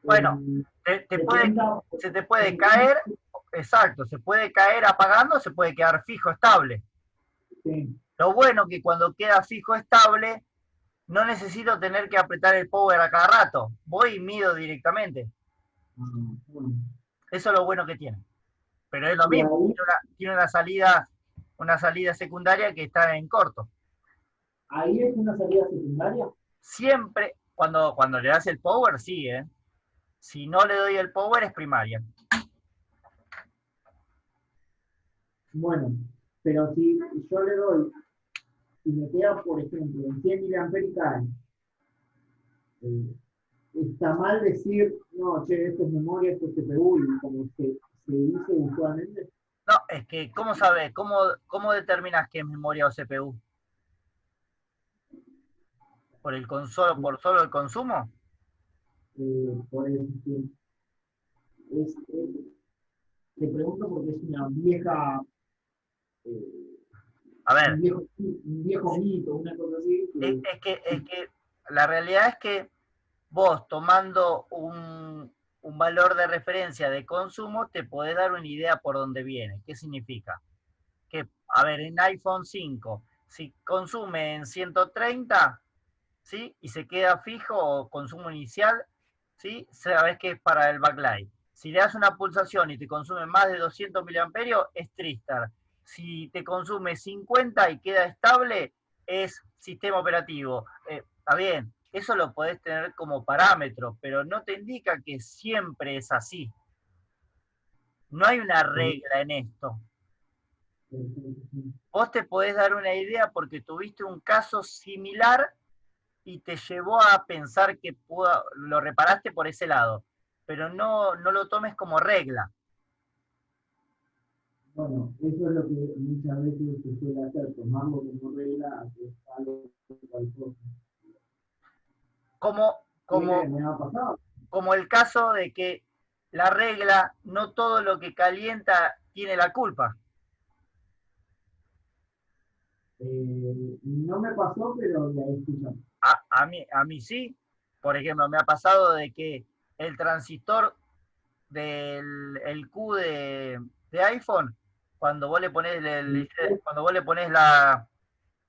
bueno, en te puede, 70 se te puede en caer, exacto, se puede caer apagando, se puede quedar fijo, estable. sí, Lo bueno que cuando queda fijo, estable, no necesito tener que apretar el power a cada rato. Voy y mido directamente. bueno. Eso es lo bueno que tiene. Pero es lo Y mismo, ahí, tiene una salida secundaria que está en corto. ahí es una salida secundaria. Siempre, Cuando le das el power, sí, ¿eh? Si no le doy el power, es primaria. Bueno, pero si yo le doy y me queda, por ejemplo, en 100 miliamperes y cae, eh, está mal decir, no, che, esto es memoria, esto es CPU, y como se dice usualmente. No, es que, ¿cómo sabes? ¿Cómo determinas qué es memoria o CPU? ¿Por solo el consumo? Por eso, sí. Es, te pregunto porque es una vieja, eh, A ver, un viejo mito, una cosa así, es que la realidad es que vos tomando un valor de referencia de consumo te podés dar una idea por dónde viene. ¿Qué significa? Que, a ver, en iPhone 5, si consume en 130, ¿sí? Y se queda fijo o consumo inicial, ¿sí? Sabes que es para el backlight. Si le das una pulsación y te consume más de 200 miliamperios, es Tristar. Si te consume 50 y queda estable, es sistema operativo. Está bien, eso lo podés tener como parámetro, pero no te indica que siempre es así. No hay una regla en esto. Vos te podés dar una idea porque tuviste un caso similar y te llevó a pensar que lo reparaste por ese lado, pero no lo tomes como regla. bueno, eso es lo que muchas veces se suele hacer, tomarlo como regla, que es algo cual cosa. Como, como, Me ha pasado. como el caso de que la regla, no todo lo que calienta tiene la culpa. No me pasó, pero la he escuchado. A mí sí, por ejemplo, me ha pasado de que el transistor del el Q de iPhone, cuando vos le pones cuando vos le pones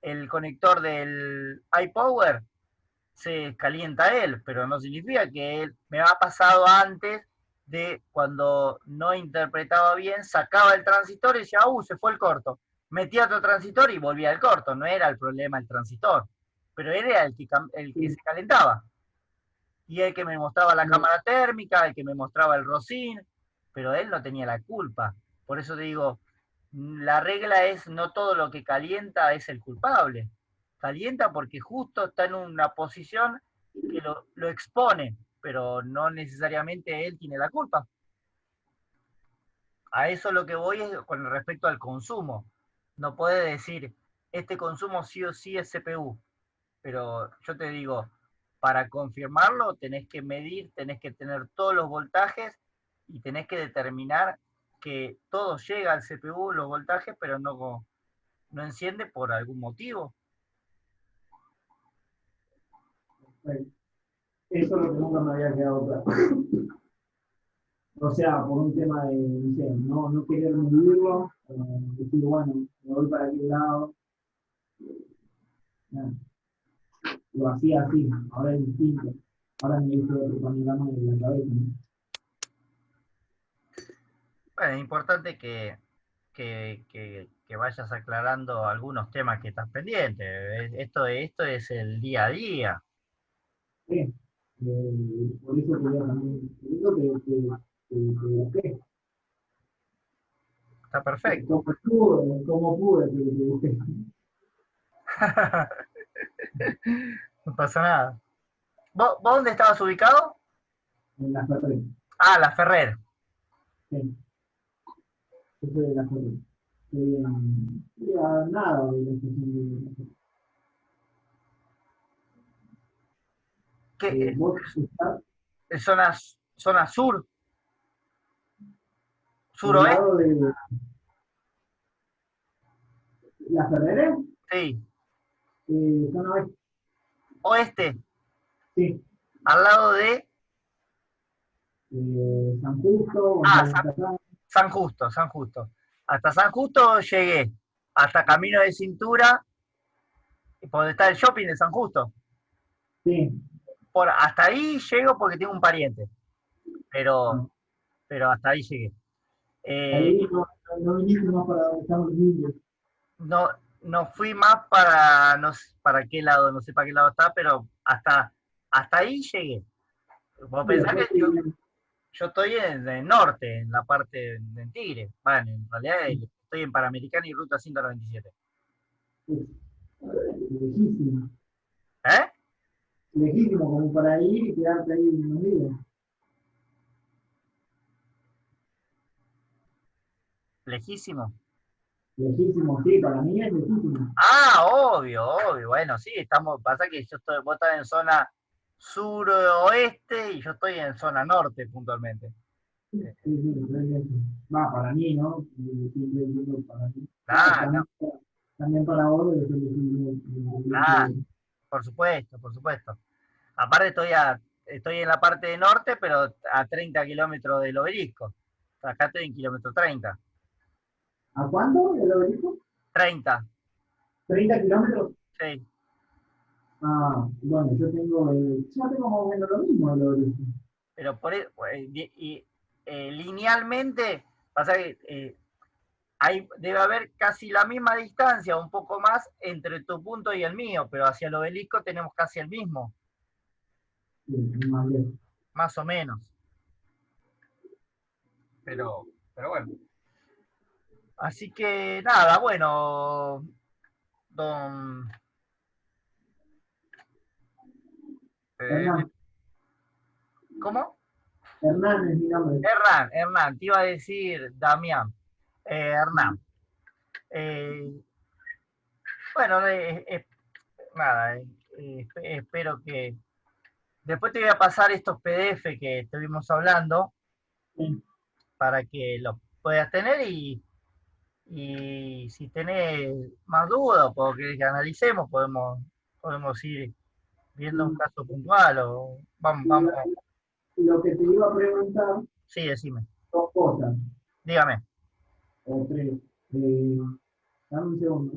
el conector del iPower, se calienta él, pero no significa que él me ha pasado antes de cuando no interpretaba bien, sacaba el transistor y decía, se fue el corto. Metía otro transistor y volvía al corto, no era el problema el transistor, pero él era el que se calentaba. Y el que me mostraba la cámara térmica, el que me mostraba el ROSIN, pero él no tenía la culpa. Por eso te digo, la regla es no todo lo que calienta es el culpable. Calienta porque justo está en una posición que lo expone, pero no necesariamente él tiene la culpa. A eso lo que voy es con respecto al consumo. No puede decir, este consumo sí o sí es CPU, pero yo te digo, para confirmarlo tenés que medir, tenés que tener todos los voltajes y tenés que determinar que todo llega al CPU, los voltajes, pero no enciende por algún motivo. Eso es lo que nunca me había quedado claro. O sea, por un tema de, no sé, no querer medirlo, decir, bueno, me voy para aquel lado. Nada, lo hacía así, ahora es distinto. Ahora me hizo otro panorama en la cabeza, ¿no? Bueno, es importante que vayas aclarando algunos temas que estás pendientes. Esto es el día a día. Sí. Por eso quería también, por eso te busqué. Está perfecto. Como pude, te busqué. No pasa nada. ¿Vos dónde estabas ubicado? En la Ferrer. Ah, La Ferrer. Sí, yo soy de la Ferrer. Estoy a nada de la estación de la Ferrer. ¿Qué, Vos estás zona sur, del suroeste? lado de la Ferrer, Sí. zona oeste. Oeste, Sí, al lado de. San Justo, Ah, González Casán. San Justo, San Justo. Hasta San Justo llegué. Hasta Camino de Cintura, por donde está el shopping de San Justo. Sí, Hasta ahí llego porque tengo un pariente. Pero, ah, pero hasta ahí llegué. Eh, ahí no viniste más para donde estamos los indios. no, no fui más para, no sé para qué lado, no sé para qué lado está, pero hasta ahí llegué. Vos Y pensás después que yo estoy en el norte, en la parte de Tigre. Bueno, en realidad estoy en Panamericana y Ruta 197. lejísimo, ¿Eh? lejísimo como para ir y quedarte ahí unos días. Lejísimo. Lejísimo, sí, para mí es lejísimo. Ah, obvio, obvio. Bueno, sí, pasa que vos estás en zona suroeste y yo estoy en zona norte puntualmente. Sí, sí, es lejos. Va, para mí, ¿no? Siempre digo para mí. Claro, Ah, no, también para vos debe ser ah, lejísimo. por supuesto, por supuesto. Aparte estoy en la parte de norte, pero a 30 kilómetros del obelisco. Acá estoy en kilómetro 30. ¿A cuánto el obelisco? 30, 30 kilómetros. sí. Ah, bueno, yo tengo más o menos lo mismo el obelisco. Pero linealmente, pasa que debe haber casi la misma distancia, un poco más, entre tu punto y el mío, pero hacia el obelisco tenemos casi el mismo, Sí, es más lejos. más o menos. Pero bueno. Así que nada, bueno, don... eh, Hernán, ¿Cómo? Hernán es mi nombre. Hernán, te iba a decir Damián. Hernán. Eh, bueno, nada, espero que... Después te voy a pasar estos PDF que estuvimos hablando Sí. para que los puedas tener y si tenés más dudas o que analicemos, podemos ir viendo un Y caso puntual o vamos. lo que te iba a preguntar, Sí, decime. dos cosas, Dígame. o tres. Eh, Dame un segundo.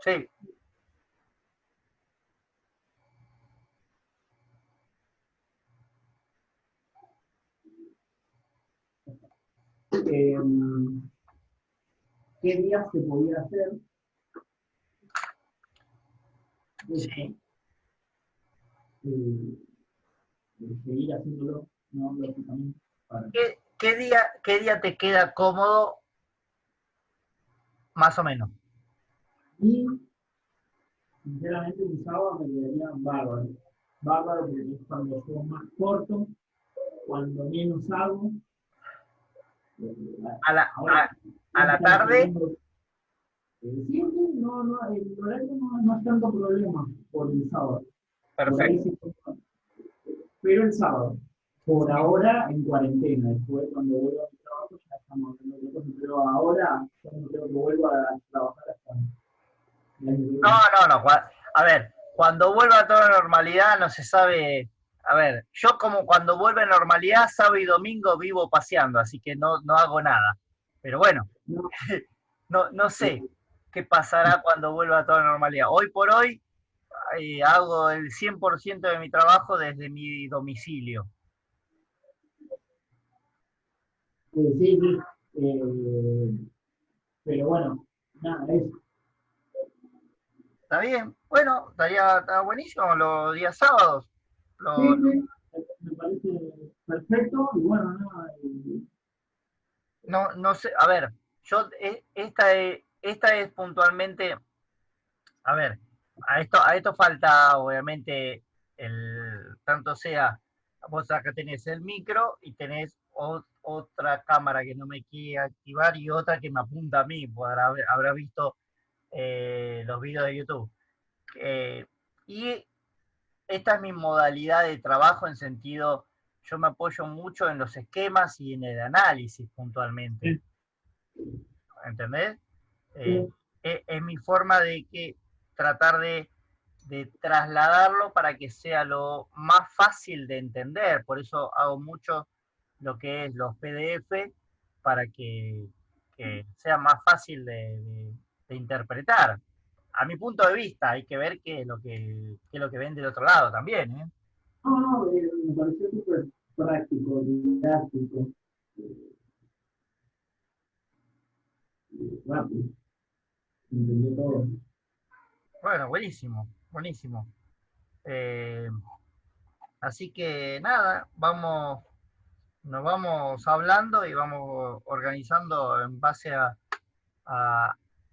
Sí, Eh, ¿Qué días se podía hacer esto? sí. Eh, Seguir haciéndolo, no lógicamente, para. ¿Qué día te queda cómodo, más o menos? Y sinceramente un sábado me quedaría bárbaro. Bárbaro porque es cuando yo más corto, cuando menos hago. A la, Ahora, a, a la estamos tarde, teniendo. Sí, sí, no, no, el horario no es tanto problema por el sábado. Por ahí perfecto. sí, pero el sábado. Por ahora en cuarentena. Después, cuando vuelva a mi trabajo, ya estamos hablando de cosas. Pero ahora, yo no creo que vuelva a trabajar hasta el año que No, viene. no, no. A ver, cuando vuelva a toda normalidad no se sabe. A ver, yo como cuando vuelve a normalidad, sábado y domingo vivo paseando, así que no hago nada. Pero bueno, No, no sé qué pasará cuando vuelva a toda normalidad. Hoy por hoy hago el 100% de mi trabajo desde mi domicilio. sí, sí. eh, pero bueno, nada, eso. ¿Está bien? Bueno, estaría buenísimo los días sábados. Sí, Lo- sí, me parece perfecto. Y bueno, nada, no sé, a ver, esta es puntualmente, a ver, a esto falta obviamente tanto sea, vos acá tenés el micro y tenés otra cámara que no me quiere activar y otra que me apunta a mí, pues habrá visto los videos de YouTube. Eh, y esta es mi modalidad de trabajo en sentido, yo me apoyo mucho en los esquemas y en el análisis puntualmente, sí, ¿entendés? Eh, sí, es mi forma de tratar de trasladarlo para que sea lo más fácil de entender, por eso hago mucho lo que es los PDF para que sea más fácil de interpretar. A mi punto de vista, hay que ver qué es lo que ven del otro lado también, ¿eh? no, no, me pareció súper práctico, didáctico, rápido, entendió todo. Bueno, buenísimo, buenísimo. Eh, Así que nada, nos vamos hablando y vamos organizando en base a-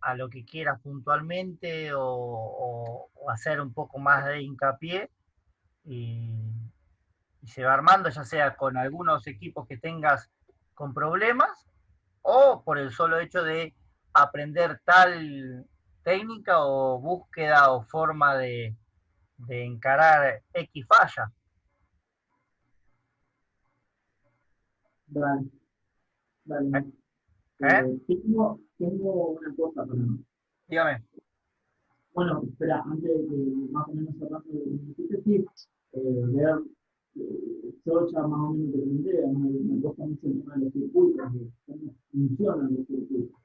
a lo que quieras puntualmente o hacer un poco más de hincapié y, y se va armando, ya sea con algunos equipos que tengas con problemas o por el solo hecho de aprender tal técnica o búsqueda o forma de encarar X falla. Dale, dale. ¿Eh? Tengo una cosa para. Dígame. Bueno, espera, antes de que más o menos cerrando lo que me dijiste, sí, ver, yo ya más o menos te pregunté, me gusta mucho el tema de los circuitos, de cómo funcionan los circuitos.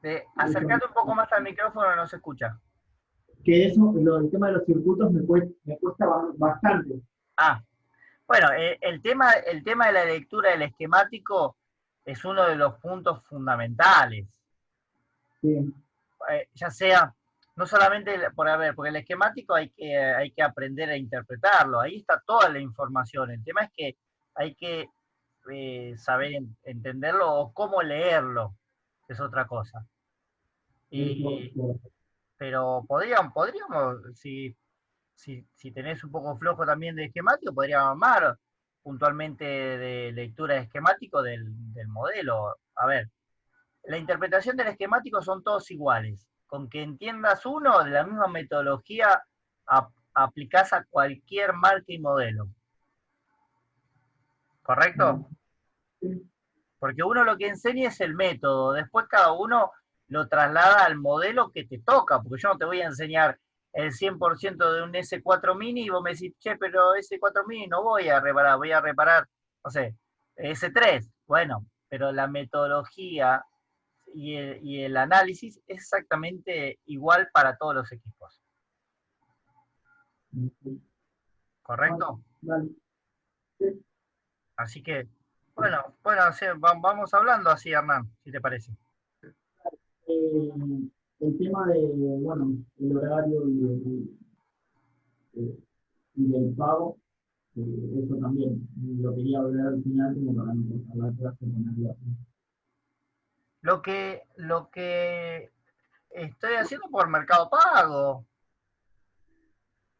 Eso, Acercate un poco más al micrófono, no se escucha. que eso, el tema de los circuitos me cuesta bastante. Ah, bueno, el tema de la lectura del esquemático es uno de los puntos fundamentales. Sí, Ya sea, no solamente porque el esquemático hay que aprender a interpretarlo, ahí está toda la información. El tema es que hay que saber entenderlo o cómo leerlo, es otra cosa. eso, Y, pero podríamos si tenés un poco flojo también de esquemático, podríamos armar puntualmente de lectura de esquemático del modelo. A ver, la interpretación del esquemático son todos iguales. Con que entiendas uno, de la misma metodología aplicás a cualquier marca y modelo. ¿Correcto? sí, Porque uno lo que enseña es el método, después cada uno lo traslada al modelo que te toca, porque yo no te voy a enseñar el 100% de un S4 Mini y vos me decís, che, pero S4 Mini no voy a reparar, no sé, S3. Bueno, pero la metodología y el análisis es exactamente igual para todos los equipos, sí. ¿correcto? Dale, sí. Así que, bueno, sí, vamos hablando así, Hernán, si te parece. Eh, el tema de, bueno, el horario eh, y del pago, eso también lo quería hablar al final como para no hablar clase con nadie. Lo que estoy haciendo por Mercado Pago.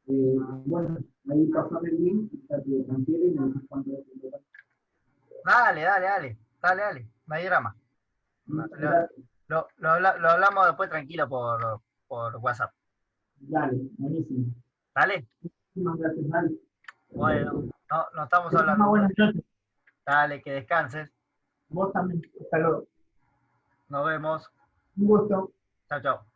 Bueno, ahí pasame el link, ya te transfiere y me dices cuánto es el total. Dale, no hay drama. Muchas gracias. Lo hablamos después tranquilo por WhatsApp. Dale, buenísimo. ¿Dale? Muchísimas gracias, Dale. Bueno, no estamos Que tengas hablando una buena entonces. noche. Dale, que descanses. Vos también. Hasta luego. Nos vemos. Un gusto. Chao, chao.